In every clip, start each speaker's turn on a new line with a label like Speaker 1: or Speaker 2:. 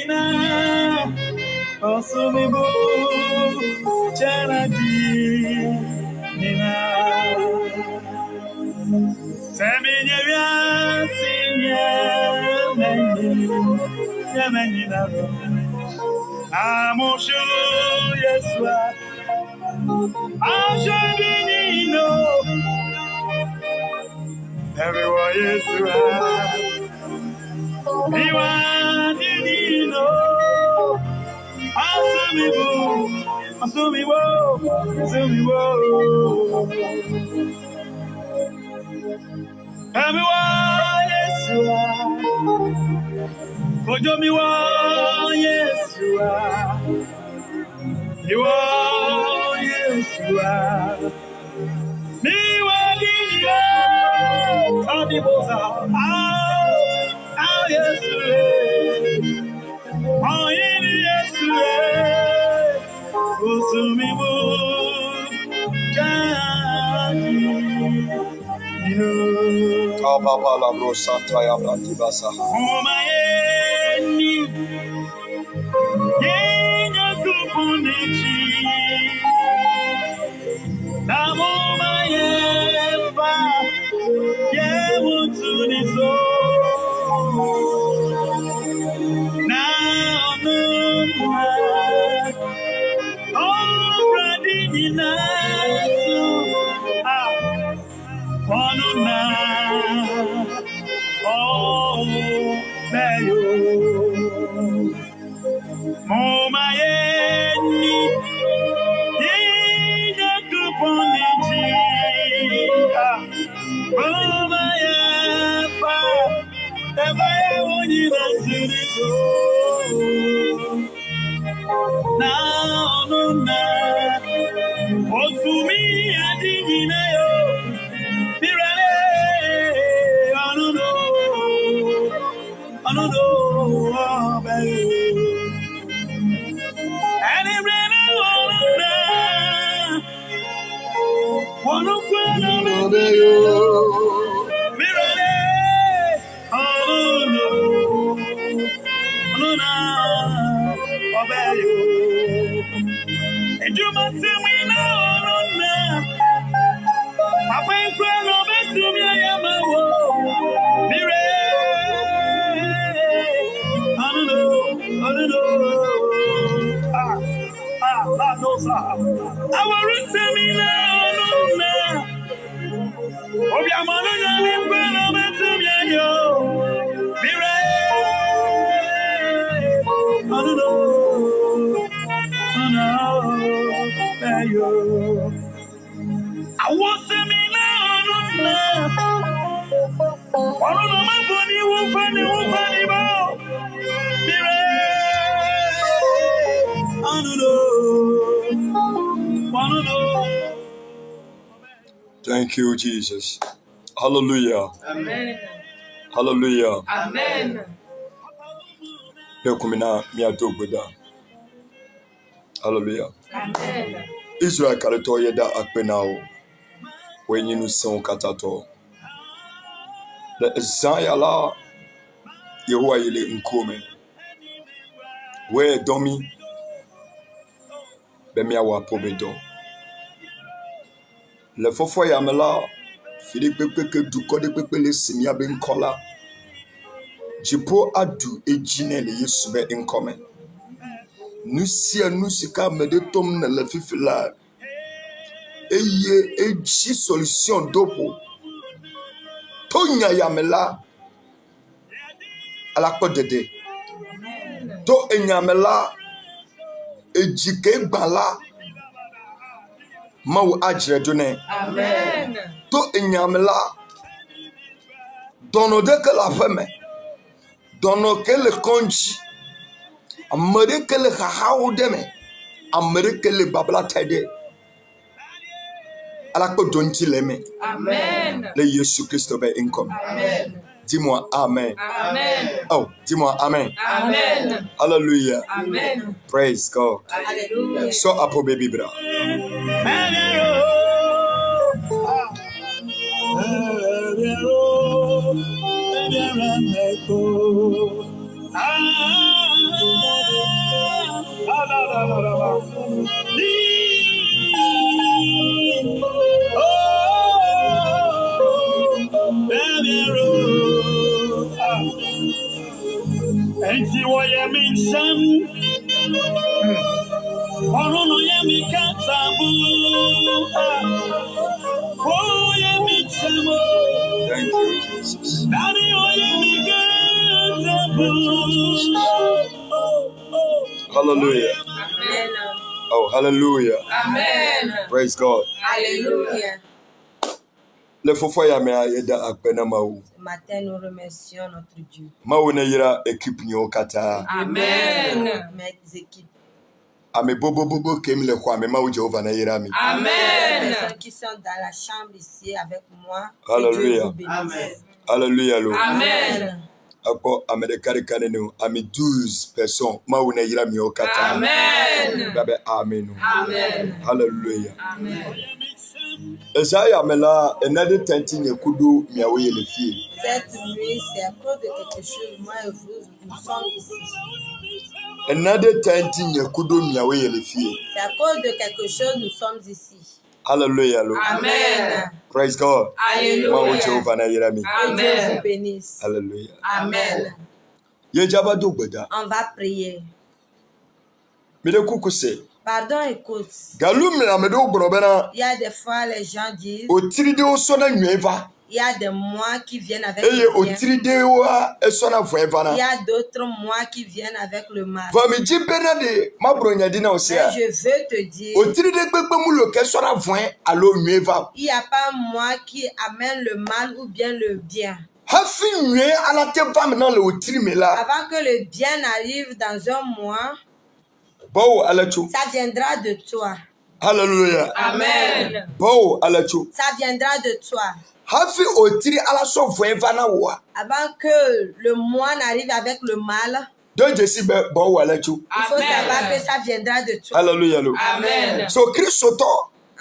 Speaker 1: Nina, Osumibu, Chanadi, Nina, Saminia, Senior, Menina, Amoshu, Yeswa, Ashanino, everyone Yeswa, Miwanino, Asumibo, Asumibo, Asumibo, everyone Yeswa, Kojomiwa Yeswa, you are Yeswa. Miwanino, Kadibosa, Yeswa, Yeswa, Usumibu,
Speaker 2: Papa la brosa taya bratibasa.
Speaker 1: Omayeni, Yenya kupunichi, Namomayefa, Yewutuniso, Naonuma, Obradininasu, Onuna, Beyo, Momayeni, Yenya kupunichi, Momayefa, Ebayewuninasu, Naonuna, Otumi Adinayo, Pirale, Anuno, and it ran on Pirale, Anuno, and you must see me now, Papa and friend of it to me, I am a woe. Mire, I don't know. I will receive me now. Oh, your mother, and friend of it to me, Mire, I don't know. I want to be now. One of my funny, funny,
Speaker 2: Thank you, Jesus. Hallelujah.
Speaker 3: Amen.
Speaker 2: Hallelujah.
Speaker 3: Amen.
Speaker 2: Hallelujah.
Speaker 3: Amen.
Speaker 2: Israel kaleto yeda akpenao. When you son katato. The Zayala Yehovah yele nkome. Where domi bemia wa pobedo. Le fofo yamela Philippe Peke du kode pepe le simia ben kola. Jipo adu ejine le yesube nkome. Nusia nusika medetom na le fifila. Eye eji solution dopo. Tonya yamela alakpo dede. To enyamela ejike gbala mau ajredune.
Speaker 3: Amen.
Speaker 2: To enyamela dono deke la feme. Dono kele konji. Amere kele hahau deme. Amere kele babla tede. Alakpo donti leme.
Speaker 3: Amen.
Speaker 2: Le Yesu Christo be income.
Speaker 3: Amen.
Speaker 2: Dis-moi Amen.
Speaker 3: Amen.
Speaker 2: Oh, dis-moi Amen.
Speaker 3: Amen.
Speaker 2: Hallelujah.
Speaker 3: Amen.
Speaker 2: Praise God.
Speaker 3: Hallelujah.
Speaker 2: So apo baby bra. Thank you, Jesus. Hallelujah.
Speaker 3: Amen.
Speaker 2: Oh, hallelujah.
Speaker 3: Amen.
Speaker 2: Praise God.
Speaker 3: Alléluia.
Speaker 2: Le fofo ya me ayeda akpena mawu.
Speaker 3: Ce matin, nous remercions notre Dieu.
Speaker 2: Mawu na yira equipe nyo kata.
Speaker 3: Amen. Mes équipes.
Speaker 2: Ame bobo kem le kwa me mawu Jehova na yira mi.
Speaker 3: Amen. Les personnes qui sont dans la chambre ici avec moi.
Speaker 2: Hallelujah.
Speaker 3: Que Dieu vous bénisse.
Speaker 4: Amen.
Speaker 2: Hallelujah lo.
Speaker 3: Amen.
Speaker 2: Ako amedekari kanenu ami 12 personnes mawu na yira mi okata.
Speaker 3: Amen.
Speaker 2: Babe amen.
Speaker 3: Amen.
Speaker 2: Hallelujah.
Speaker 3: Amen.
Speaker 2: Esaya mela enade tenti nyekudu miawe le fie.
Speaker 3: Cette nuit, c'est à cause de quelque chose. Moi et vous, nous sommes ici.
Speaker 2: Enade tenti nyekudu miawe le fie.
Speaker 3: C'est à cause de quelque chose, nous sommes ici.
Speaker 2: Hallelujah lo.
Speaker 3: Amen.
Speaker 2: Praise God.
Speaker 3: Alléluia.
Speaker 2: Mawu Jehova na yira mi.
Speaker 3: Que Dieu vous bénisse.
Speaker 2: Hallelujah.
Speaker 3: Amen.
Speaker 2: Ye jaba do gbeda.
Speaker 3: On va prier.
Speaker 2: Mede kuku se.
Speaker 3: Pardon, écoute.
Speaker 2: Galum na mede ogboro bena.
Speaker 3: Il y a des fois, les gens disent,
Speaker 2: Otiri de so na nweva.
Speaker 3: il y a des mois qui viennent avec
Speaker 2: Eye
Speaker 3: le bien.
Speaker 2: otiri de wa eso na voeva
Speaker 3: Il y
Speaker 2: na.
Speaker 3: a d'autres mois qui viennent avec le mal.
Speaker 2: Va mi ji bena de mabro nya di na
Speaker 3: Mais
Speaker 2: osia.
Speaker 3: je veux te dire,
Speaker 2: Otiri de gbegbe mu lo ke so na voen alo nweva.
Speaker 3: il n'y a pas un mois qui amène le mal ou bien le bien.
Speaker 2: Hafi nwe ala te va me na le otiri me la.
Speaker 3: Avant que le bien arrive dans un mois,
Speaker 2: Bo alachu.
Speaker 3: ça viendra de toi.
Speaker 2: Hallelujah.
Speaker 3: Amen.
Speaker 2: Bo alachu.
Speaker 3: Ça viendra de toi.
Speaker 2: Hafi otiri ala so voeva na wa.
Speaker 3: Avant que le mois n'arrive avec le mal,
Speaker 2: Do jesi be bo alachu.
Speaker 3: il faut savoir que ça viendra de toi.
Speaker 2: Hallelujah lo.
Speaker 3: Amen.
Speaker 2: So Kristo to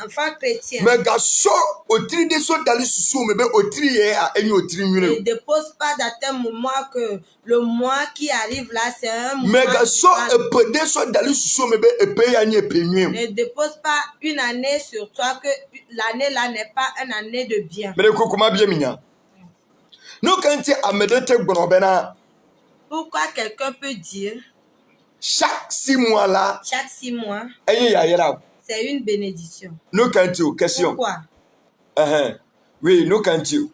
Speaker 3: Enfant chrétien,
Speaker 2: mega so otiri de so dali susu me be otiri ye a enyi otiri
Speaker 3: ne
Speaker 2: nwune.
Speaker 3: dépose pas dans tes moments que le mois qui arrive là, c'est un mois.
Speaker 2: Mega so
Speaker 3: du mal.
Speaker 2: epede so dali susu me be epe ya nyi epe nwim.
Speaker 3: Ne dépose pas une année sur toi que l'année là n'est pas une année de bien.
Speaker 2: Mere kokoma bie minya. No kanti amedete gbono bena
Speaker 3: Pourquoi quelqu'un peut dire
Speaker 2: chaque 6 mois là
Speaker 3: chaque 6 mois,
Speaker 2: enyi ya yera.
Speaker 3: c'est une bénédiction?
Speaker 2: No kanti o question.
Speaker 3: Pourquoi?
Speaker 2: Oui, no kanti o.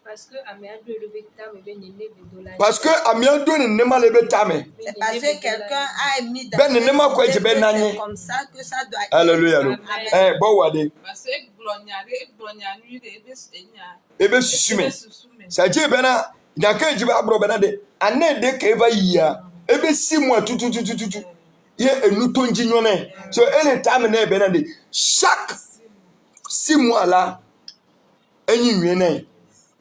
Speaker 5: Parce que Améado le Bétam est bien né de dollars.
Speaker 2: Parce que amiando ni nema le betame.
Speaker 3: C'est parce que quelqu'un a mis dans
Speaker 2: Ben
Speaker 3: ses
Speaker 2: nema ko
Speaker 3: idées
Speaker 2: je ben
Speaker 3: que
Speaker 2: nanye.
Speaker 3: c'est comme ça que ça doit être.
Speaker 2: Hallelujah lo.
Speaker 3: Amen.
Speaker 2: Bo wade
Speaker 4: Parce que glonyare nu de enya.
Speaker 2: ebe susume. Saje bena nyaka ejibe abro bena de ane de ka eva yia ebe 6 mois tutu ye enu tonji nyone. So any time na bena de chaque 6 mois là enyi nwene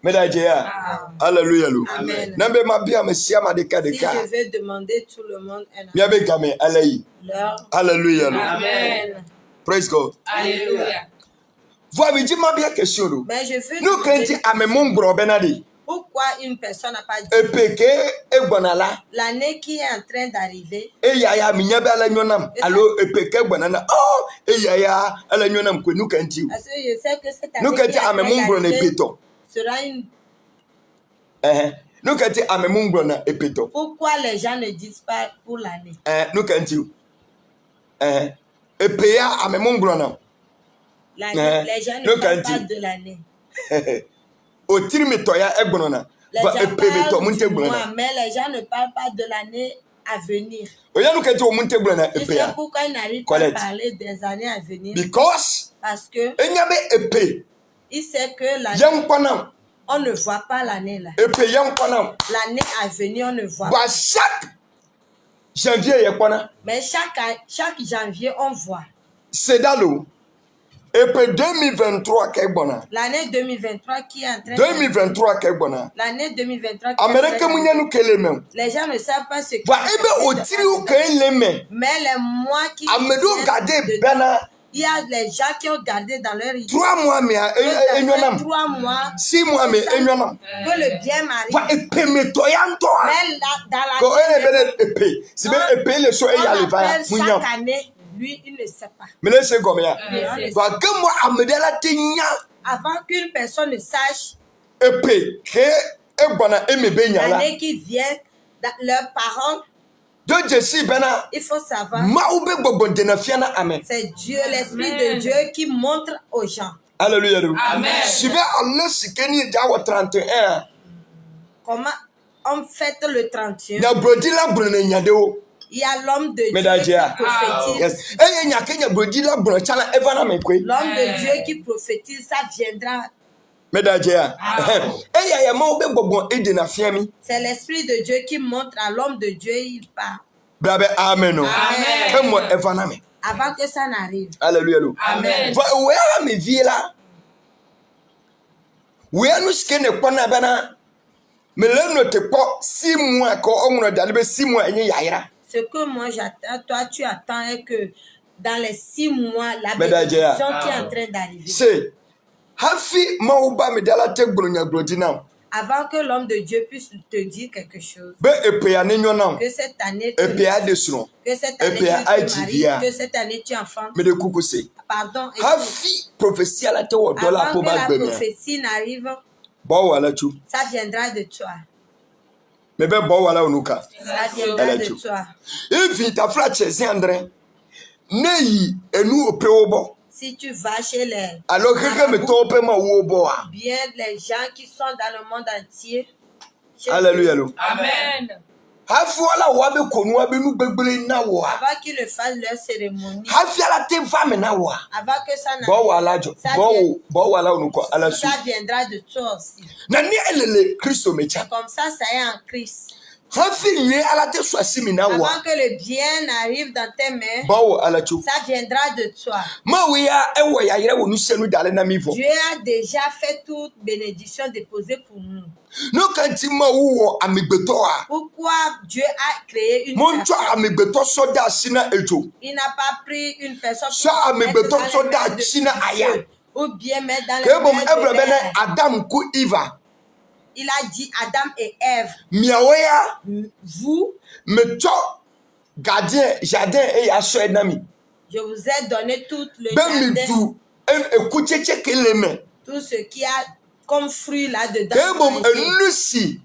Speaker 2: medaje ya. Hallelujah lo.
Speaker 3: Amen.
Speaker 2: Nambe mabia mesia madeka
Speaker 3: Si
Speaker 2: deka.
Speaker 3: je vais demander tout le monde un
Speaker 2: Mia be game alayi.
Speaker 3: leur.
Speaker 2: Hallelujah lo.
Speaker 3: Amen.
Speaker 2: Praise God.
Speaker 3: Alléluia.
Speaker 2: Voi mi ji mabia question lo.
Speaker 3: Mais je veux
Speaker 2: No kanti
Speaker 3: demander
Speaker 2: amemon bro bena de.
Speaker 3: pourquoi une personne n'a pas dit
Speaker 2: Epeke egbonala.
Speaker 3: l'année qui est en train d'arriver.
Speaker 2: Eyaya minyabe ala nyonam alo epeke gbanana oh eyaya ala nyonam ko nu kanti
Speaker 3: Parce que je sais que cette année
Speaker 2: nu
Speaker 3: qui
Speaker 2: kanti
Speaker 3: est en train
Speaker 2: amemungro na
Speaker 3: d'arriver
Speaker 2: epeto
Speaker 3: sera une.
Speaker 2: nu kanti amemungro na epeto
Speaker 3: Pourquoi les gens ne disent pas pour l'année?
Speaker 2: nu kanti epeya amemungro na
Speaker 3: Les gens ne
Speaker 2: No
Speaker 3: parlent
Speaker 2: kanti.
Speaker 3: pas de l'année.
Speaker 2: otiri mitoya egbonona
Speaker 3: Les
Speaker 2: va
Speaker 3: gens
Speaker 2: epe mito
Speaker 3: parlent
Speaker 2: munte
Speaker 3: du mois,
Speaker 2: gbonana
Speaker 3: mais les gens ne parlent pas de l'année à venir.
Speaker 2: oya nu kanti o munte gbonana
Speaker 3: Et c'est
Speaker 2: epeya
Speaker 3: pourquoi ils n'arrivent pas à
Speaker 2: Colette.
Speaker 3: parler des années à venir.
Speaker 2: because
Speaker 3: Parce que
Speaker 2: enyabe epe
Speaker 3: il sait que l'année,
Speaker 2: yankwanam
Speaker 3: on ne voit pas l'année là.
Speaker 2: epe yankwanam
Speaker 3: L'année à venir, on ne voit pas.
Speaker 2: ba chaque janvier yakwana
Speaker 3: Mais chaque janvier, on voit.
Speaker 2: sedalo epe 2023 kegbona
Speaker 3: L'année 2023 qui est en train
Speaker 2: 2023 kegbona
Speaker 3: l'année 2023 qui est en
Speaker 2: amerika
Speaker 3: train de-
Speaker 2: munyanu keleme
Speaker 3: les gens ne savent pas ce qui
Speaker 2: va
Speaker 3: est
Speaker 2: ebe
Speaker 3: en train de
Speaker 2: otiri o keleme
Speaker 3: mais les mois qui
Speaker 2: amedo
Speaker 3: viennent
Speaker 2: gade
Speaker 3: de-
Speaker 2: bena
Speaker 3: il y a les gens qui ont gardé dans leur idée
Speaker 2: 3 mois me enyonam
Speaker 3: 3 mois
Speaker 2: 6 mois me enyonam
Speaker 3: que le bien m'arrive.
Speaker 2: va epe me toyanto
Speaker 3: Mais dans
Speaker 2: Quand on est bien épée, c'est bien épée les choses et y a les vailles.
Speaker 3: Chaque année, lui, il ne sait pas.
Speaker 2: Mais là c'est combien?
Speaker 3: Avant
Speaker 2: Que moi amener la tinya
Speaker 3: qu'une personne ne sache
Speaker 2: épée que et bona et me baigne là.
Speaker 3: l'année qui vient, leurs parents,
Speaker 2: Donc je suis bena.
Speaker 3: il faut savoir,
Speaker 2: Ma oube bobo de na fiana amen.
Speaker 3: c'est Dieu, l'Esprit de Dieu qui montre aux gens
Speaker 2: Alléluia.
Speaker 4: Amen.
Speaker 2: Si bien Allah si keni jawa 31.
Speaker 3: comment on fête le 31.
Speaker 2: Na brodi la brune nyadeo.
Speaker 3: Il y a l'homme de Dieu
Speaker 2: Medajia.
Speaker 3: qui prophétise.
Speaker 2: Yes. Eh nya kenya brodi la brune chala evana me kwe.
Speaker 3: L'homme de Dieu qui prophétise, ça viendra.
Speaker 2: Medajia. Eh ya ma oube bobo e de na fiami.
Speaker 3: C'est l'Esprit de Dieu qui montre à l'homme de Dieu, il part.
Speaker 2: Brabe amen.
Speaker 4: Amen.
Speaker 2: Que moi evana me.
Speaker 3: Avant que ça n'arrive.
Speaker 2: Alléluia.
Speaker 4: Amen.
Speaker 2: Where me vie là. Where nous skene kwa na bana. Mais là nous te pas 6 mois quand on a dalbe 6 mois et yaira.
Speaker 3: Ce que moi j'attends, toi tu attends est que dans les 6 mois, la
Speaker 2: Medajia.
Speaker 3: bénédiction qui est en train d'arriver.
Speaker 2: C'est hafi mauba me dala te gbronya brodina.
Speaker 3: Avant que l'homme de Dieu puisse te dire quelque chose.
Speaker 2: Be epe anenyo na.
Speaker 3: Que cette année,
Speaker 2: Epe adesuno.
Speaker 3: que cette année
Speaker 2: Epe
Speaker 3: tu te
Speaker 2: ajivia.
Speaker 3: maries, que cette année tu enfantes.
Speaker 2: Me de kukuse.
Speaker 3: Pardon. Et
Speaker 2: Hafi prophétie ala te wo dola
Speaker 3: avant
Speaker 2: po
Speaker 3: que
Speaker 2: ba
Speaker 3: la
Speaker 2: gbeme.
Speaker 3: prophétie n'arrive,
Speaker 2: Bo wala chu.
Speaker 3: ça viendra de toi.
Speaker 2: Me be bo wala onuka.
Speaker 3: Ça viendra
Speaker 2: Elle
Speaker 3: de
Speaker 2: est
Speaker 3: toi.
Speaker 2: If ta flache André. Neyi enu ope obo.
Speaker 3: Si tu vas chez les
Speaker 2: Alors que me to ope ma wo obo a.
Speaker 3: bien les gens qui sont dans le monde entier. chez
Speaker 2: Alléluia.
Speaker 4: Amen.
Speaker 2: Hafi wala wa be konu abi nu gbegbere na wo a.
Speaker 3: Avant qu'ils ne fassent leur cérémonie,
Speaker 2: Hafi ala te va me na wo a.
Speaker 3: avant que ça
Speaker 2: Bo
Speaker 3: n'arrive,
Speaker 2: wala jo.
Speaker 3: Ça
Speaker 2: Bo wala onuko ala su.
Speaker 3: ça viendra de toi aussi.
Speaker 2: Na ni elele Kristo mecha.
Speaker 3: C'est comme ça est en Christ.
Speaker 2: Hafi nwe ala te swasi mi na wo
Speaker 3: Avant
Speaker 2: a.
Speaker 3: que le bien arrive dans tes mains,
Speaker 2: Bo ala chu.
Speaker 3: ça viendra de toi.
Speaker 2: Ma we ya ewo ya yere wo nu senu dale na mi vo.
Speaker 3: Dieu a déjà fait toute bénédiction déposée pour nous.
Speaker 2: No kanti ma wo amigbeto a.
Speaker 3: Pourquoi Dieu a créé une
Speaker 2: Mon cho
Speaker 3: personne?
Speaker 2: amigbeto soda sina ejo.
Speaker 3: Il n'a pas pris une personne
Speaker 2: Ça,
Speaker 3: pour
Speaker 2: mais
Speaker 3: mettre
Speaker 2: beton
Speaker 3: dans les
Speaker 2: soldat
Speaker 3: mains de
Speaker 2: china aya.
Speaker 3: Dieu, ou bien mettre dans les
Speaker 2: Ke bom
Speaker 3: mains
Speaker 2: ebra
Speaker 3: de
Speaker 2: bene
Speaker 3: l'air.
Speaker 2: Adam ku Eva.
Speaker 3: Il a dit Adam et Ève,
Speaker 2: Miawe ya
Speaker 3: vous,
Speaker 2: me cho gardien jardin e ya so enami.
Speaker 3: je vous ai donné tout le
Speaker 2: Ben mi
Speaker 3: jardin,
Speaker 2: du ekucheche keleme.
Speaker 3: tout ce qu'il y a comme fruit là-dedans.
Speaker 2: Ke bom
Speaker 3: Mangez.
Speaker 2: enusi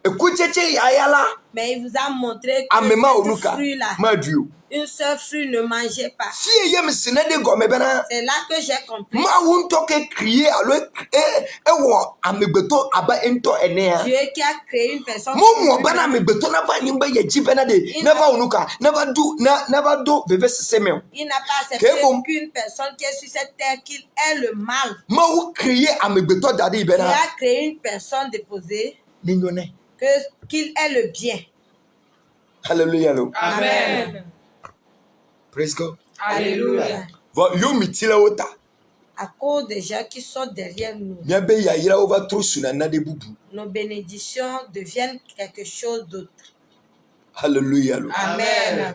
Speaker 2: ekucheche ya ya la
Speaker 3: Mais il vous a montré que
Speaker 2: amema
Speaker 3: ce
Speaker 2: onuka.
Speaker 3: fruit-là,
Speaker 2: Ma du.
Speaker 3: une seule fruit ne mangez pas.
Speaker 2: Si yem sine de gome bena
Speaker 3: C'est là que j'ai compris.
Speaker 2: ma wunto ke crier alo e wo amigbeto aba ento ene ya.
Speaker 3: Dieu qui a créé une personne.
Speaker 2: Mo bana amigbeto na va nyimba ye ji bena de never onuka never do veve seseme.
Speaker 3: Il n'a pas accepté
Speaker 2: Que bon.
Speaker 3: qu'une personne qui est sur cette terre, qu'il ait le mal.
Speaker 2: Ma ou crier amigbeto dadi
Speaker 3: Il
Speaker 2: bena.
Speaker 3: a créé une personne déposée,
Speaker 2: Mignonne.
Speaker 3: qu'il ait le bien.
Speaker 2: Hallelujah. Lo.
Speaker 4: Amen.
Speaker 2: Praise God.
Speaker 4: Alléluia.
Speaker 2: Yo mitila wota.
Speaker 3: À cause des gens qui sont derrière nous,
Speaker 2: Miabe ya ira over trop suna na de bubu.
Speaker 3: nos bénédictions deviennent quelque chose d'autre.
Speaker 2: Hallelujah. Lo.
Speaker 3: Amen.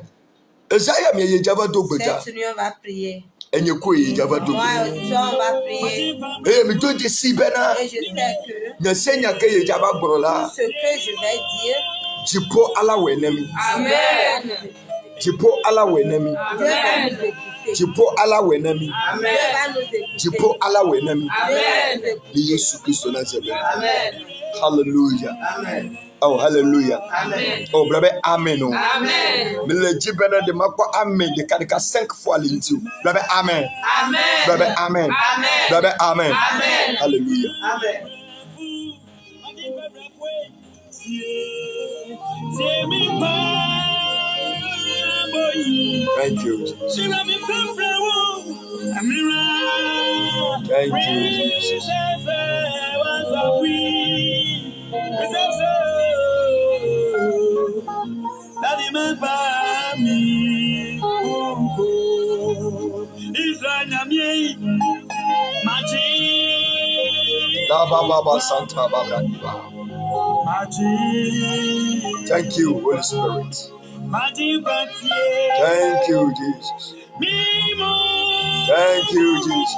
Speaker 2: Ezaya mi ye java do gbeja.
Speaker 3: Cette nuit, on va prier.
Speaker 2: Enye ko ye java do.
Speaker 3: Moi et toi, on va prier.
Speaker 2: Mi to je si bena.
Speaker 3: Et je sais que
Speaker 2: Nya senya ke ye java gborola.
Speaker 3: tout ce que je vais dire,
Speaker 2: Jipo ala wenemi.
Speaker 4: Amen.
Speaker 2: Jipo ala wenemi.
Speaker 3: Dieu va nous écouter.
Speaker 2: Jipo ala wenemi.
Speaker 3: Dieu va nous écouter.
Speaker 2: Jipo ala wenemi.
Speaker 3: Dieu va nous écouter.
Speaker 2: Ni Yesu Kristo na zebe.
Speaker 4: Amen.
Speaker 2: Hallelujah.
Speaker 4: Amen.
Speaker 2: Oh, hallelujah.
Speaker 4: Amen.
Speaker 2: Oh, brabe amen. Oh.
Speaker 4: Amen.
Speaker 2: Me le jibena de makwa amen de kadika 5 fois l'intu. Brabe amen.
Speaker 4: Amen.
Speaker 2: Brabe amen.
Speaker 4: Amen.
Speaker 2: Brabe amen.
Speaker 4: Amen.
Speaker 2: Hallelujah.
Speaker 4: Amen.
Speaker 2: Thank you, Jesus. Thank you, Jesus. La ba ba ba Santa Barbara. Thank you, Holy Spirit. Thank you, Jesus. Thank you, Jesus.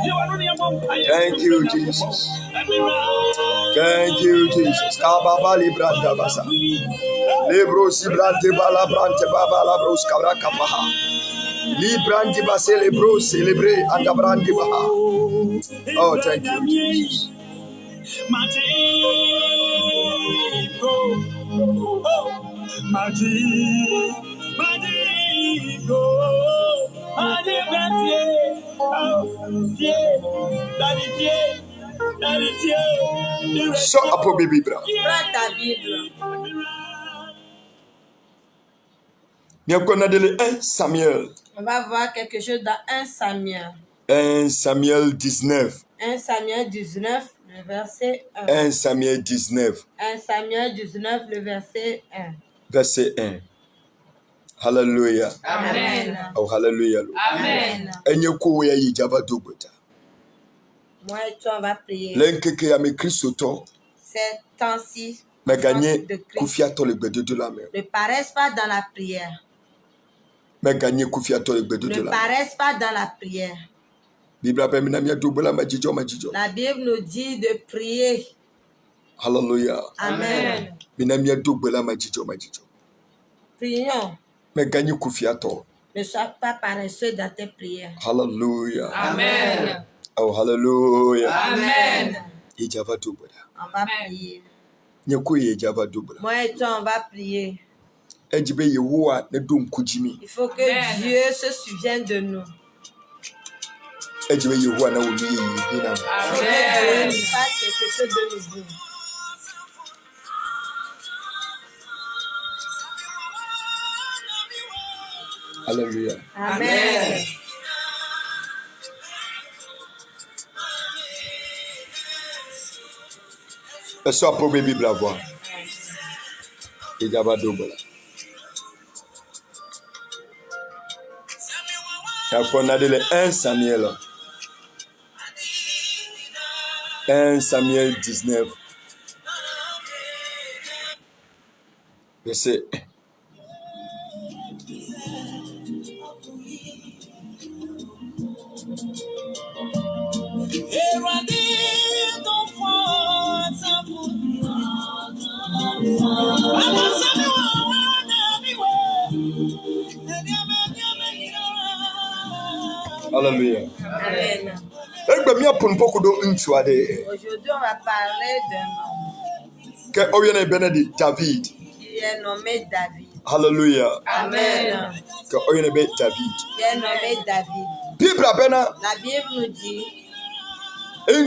Speaker 2: Thank you, Jesus. Thank you, Jesus. Kababa libranda basa. Lebro sibrante bala brante baba labros kabra kapaha. Libranti base lebro celebre anda brante baha. Oh, thank you, Jesus. So apo baby bra.
Speaker 3: Prends ta Bible.
Speaker 2: Bien qu'on a délé 1 Samuel.
Speaker 3: On va voir quelque chose dans 1 Samuel.
Speaker 2: 1 Samuel 19.
Speaker 3: 1 Samuel 19, le verset 1.
Speaker 2: 1 Samuel 19.
Speaker 3: 1 Samuel 19, le verset 1.
Speaker 2: Verset 1. Hallelujah.
Speaker 3: Amen.
Speaker 2: Oh, hallelujah.
Speaker 4: Amen.
Speaker 2: Enyeko ya yijaba dogbota.
Speaker 3: Moi et toi, on va prier.
Speaker 2: Lenkeke ya me Christo
Speaker 3: Ces temps-ci,
Speaker 2: me gagné
Speaker 3: de Christ,
Speaker 2: kufiato le gbedo de la mer.
Speaker 3: ne paraissent pas dans la prière.
Speaker 2: Me gagné kufiato le gbedo de
Speaker 3: Ne
Speaker 2: la mer.
Speaker 3: paraissent pas dans la prière.
Speaker 2: Bible abe mi na mi adogbola majijo.
Speaker 3: La Bible nous dit de prier.
Speaker 2: Hallelujah.
Speaker 3: Amen.
Speaker 2: Mi na mi adogbola majijo.
Speaker 3: Prions.
Speaker 2: Me gagné kufiato.
Speaker 3: Ne sois pas paresseux dans tes prières.
Speaker 2: Hallelujah.
Speaker 4: Amen.
Speaker 2: Oh, hallelujah.
Speaker 4: Amen.
Speaker 2: Ijaba dogbola.
Speaker 3: On va prier.
Speaker 2: Nyeko ye ijaba dogbola.
Speaker 3: Moi et toi, on va prier.
Speaker 2: Ejibe Yehowa ne dum kujimi.
Speaker 3: Il faut que
Speaker 4: Amen.
Speaker 3: Dieu se souvienne de nous.
Speaker 2: Ejibe Yehowa na wumi yi na.
Speaker 3: Il faut que Dieu nous fasse quelque chose de nouveau.
Speaker 2: Hallelujah.
Speaker 3: Amen.
Speaker 2: Eso apo baby bravo. Ijaba dogbola. On a délé 1 Samuel. 1 Samuel 19. Verset 1. Hallelujah.
Speaker 3: Amen.
Speaker 2: Egbe mi apun poku do nchuade.
Speaker 3: Aujourd'hui, on va parler d'un homme
Speaker 2: Ke oyene benedi David.
Speaker 3: qui est nommé David.
Speaker 2: Hallelujah.
Speaker 3: Amen.
Speaker 2: Ke oyene be David.
Speaker 3: Qui est nommé David.
Speaker 2: Bible bena
Speaker 3: La Bible nous dit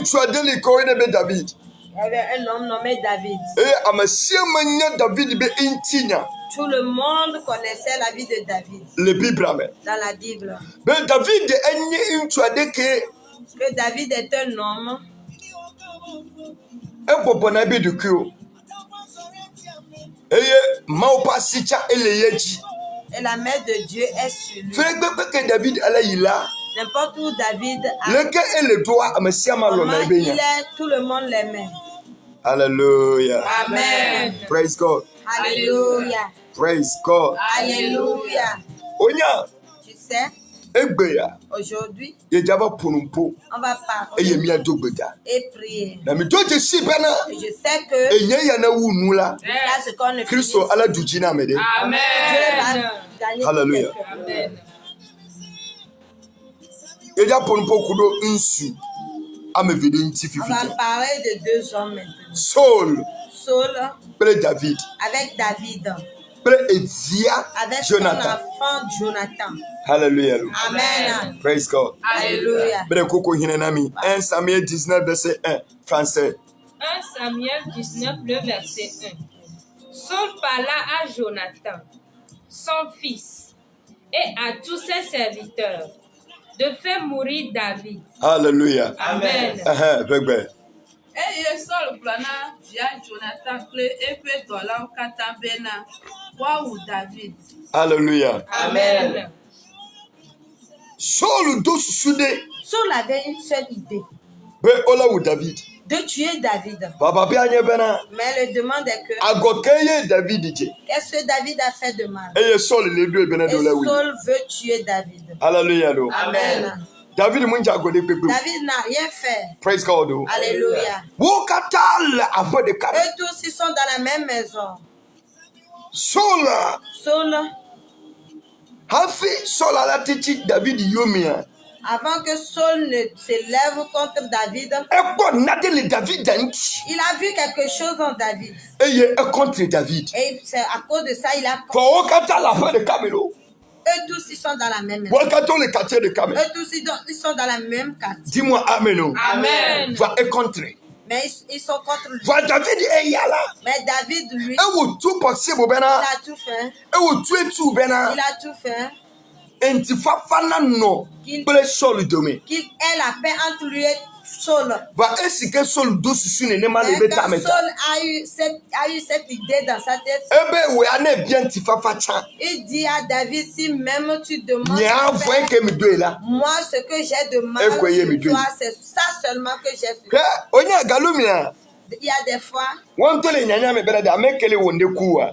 Speaker 2: nchuade li ko oyene be David.
Speaker 3: il y avait un homme nommé David.
Speaker 2: Amasia manya David be intinya.
Speaker 3: Tout le monde connaissait la vie de David
Speaker 2: Le Bible amen.
Speaker 3: dans la Bible.
Speaker 2: Ben David enye nchuade ke
Speaker 3: Que David est un homme
Speaker 2: ebobona bi dukuo. Eye maupa sicha eleyeji.
Speaker 3: et la main de Dieu est sur lui.
Speaker 2: Fregbe ke David ala yila.
Speaker 3: N'importe où David a,
Speaker 2: Leke ele doa amasia malo
Speaker 3: comment
Speaker 2: na
Speaker 3: il
Speaker 2: benya.
Speaker 3: est, tout le monde l'aimait.
Speaker 2: Hallelujah.
Speaker 3: Amen.
Speaker 2: Praise God.
Speaker 3: Alléluia.
Speaker 2: Praise God.
Speaker 3: Alléluia.
Speaker 2: Onya
Speaker 3: Tu sais,
Speaker 2: egbe ya
Speaker 3: aujourd'hui,
Speaker 2: ye java punumpo
Speaker 3: on va
Speaker 2: eye
Speaker 3: parler
Speaker 2: mi adogbeda.
Speaker 3: et prier.
Speaker 2: Na mi doje si bena
Speaker 3: Et je sais que
Speaker 2: enye ya na wunu la.
Speaker 3: ça, ce qu'on ne finit,
Speaker 2: Kristo ala dujina mede.
Speaker 3: Dieu
Speaker 4: Amen.
Speaker 3: va gagner
Speaker 2: Alléluia.
Speaker 3: quelqu'un.
Speaker 4: Amen.
Speaker 2: Ye ja punumpo kudo nsu amevide nti
Speaker 3: On va
Speaker 2: fifite.
Speaker 3: parler de deux hommes maintenant.
Speaker 2: Saul
Speaker 3: Saul
Speaker 2: pele David.
Speaker 3: avec David,
Speaker 2: Pele Ezia
Speaker 3: avec son
Speaker 2: Jonathan.
Speaker 3: enfant Jonathan.
Speaker 2: Hallelujah.
Speaker 3: Amen.
Speaker 2: Praise God.
Speaker 3: Alléluia.
Speaker 2: Bele koko hinenami 1 Samuel 19 verset 1 français.
Speaker 5: 1 Samuel 19, le verset 1. Saul parla à Jonathan, son fils, et à tous ses serviteurs, de faire mourir David.
Speaker 2: Hallelujah.
Speaker 5: Amen.
Speaker 2: Begbe.
Speaker 4: Eye Saul gblɔna via Jonathan kple eƒe dɔlawo katã bena woawu David.
Speaker 2: Hallelujah.
Speaker 5: Amen.
Speaker 2: Saul do susude
Speaker 3: Saul avait une seule idée,
Speaker 2: be ola wu David.
Speaker 3: de tuer David.
Speaker 2: Baba bi anye bena
Speaker 3: Mais le demande est que
Speaker 2: agokeye David je.
Speaker 3: qu'est-ce que David a fait de mal?
Speaker 2: Eye Saul le do bena
Speaker 3: Et
Speaker 2: do la wi.
Speaker 3: Saul veut tuer David.
Speaker 2: Hallelujah lo.
Speaker 3: Amen.
Speaker 2: David munja gode pepe.
Speaker 3: David n'a rien fait.
Speaker 2: Praise God.
Speaker 3: Alléluia.
Speaker 2: Wokatal afo de kame.
Speaker 3: Eux tous, ils sont dans la même maison.
Speaker 2: Sola.
Speaker 3: Saul,
Speaker 2: Hafi sola la tichi David yomia.
Speaker 3: avant que Saul ne s'élève contre David,
Speaker 2: Eko nadele David danchi.
Speaker 3: il a vu quelque chose en David.
Speaker 2: Eye contre David.
Speaker 3: Et c'est à cause de ça, il a...
Speaker 2: For wokatal afo de kamelo.
Speaker 3: Eux tous, ils sont dans la même maison.
Speaker 2: Wokatal le quartier de Kame.
Speaker 3: Eux tous, ils sont dans la même quartier.
Speaker 2: Dis-moi amen.
Speaker 5: Amen.
Speaker 2: Va contre.
Speaker 3: Mais ils sont contre lui.
Speaker 2: Va David eyala.
Speaker 3: Mais David, lui,
Speaker 2: E wo tout possible
Speaker 3: il
Speaker 2: bena.
Speaker 3: a tout fait.
Speaker 2: E wo tout bena.
Speaker 3: Il a tout fait.
Speaker 2: Enti fafana no. Bele Saul dome.
Speaker 3: Qu'il ait la paix entre lui et Saul.
Speaker 2: Va esike Saul do susu ne ma
Speaker 3: Mais
Speaker 2: le beta
Speaker 3: quand
Speaker 2: meta.
Speaker 3: Saul a eu cette idée dans sa tête,
Speaker 2: Ebe we ane bien ti fafa chan.
Speaker 3: il dit à David, si même tu demandes,
Speaker 2: Nya
Speaker 3: de
Speaker 2: voin
Speaker 3: faire,
Speaker 2: ke mi do la.
Speaker 3: moi ce que j'ai de mal
Speaker 2: Eh, quoi, y est, mi
Speaker 3: sur
Speaker 2: deux.
Speaker 3: toi, c'est ça seulement que j'ai sur
Speaker 2: Ke onya galumia.
Speaker 3: Il y a des fois,
Speaker 2: Won to le nyanya me bere da mekele wonde kuwa.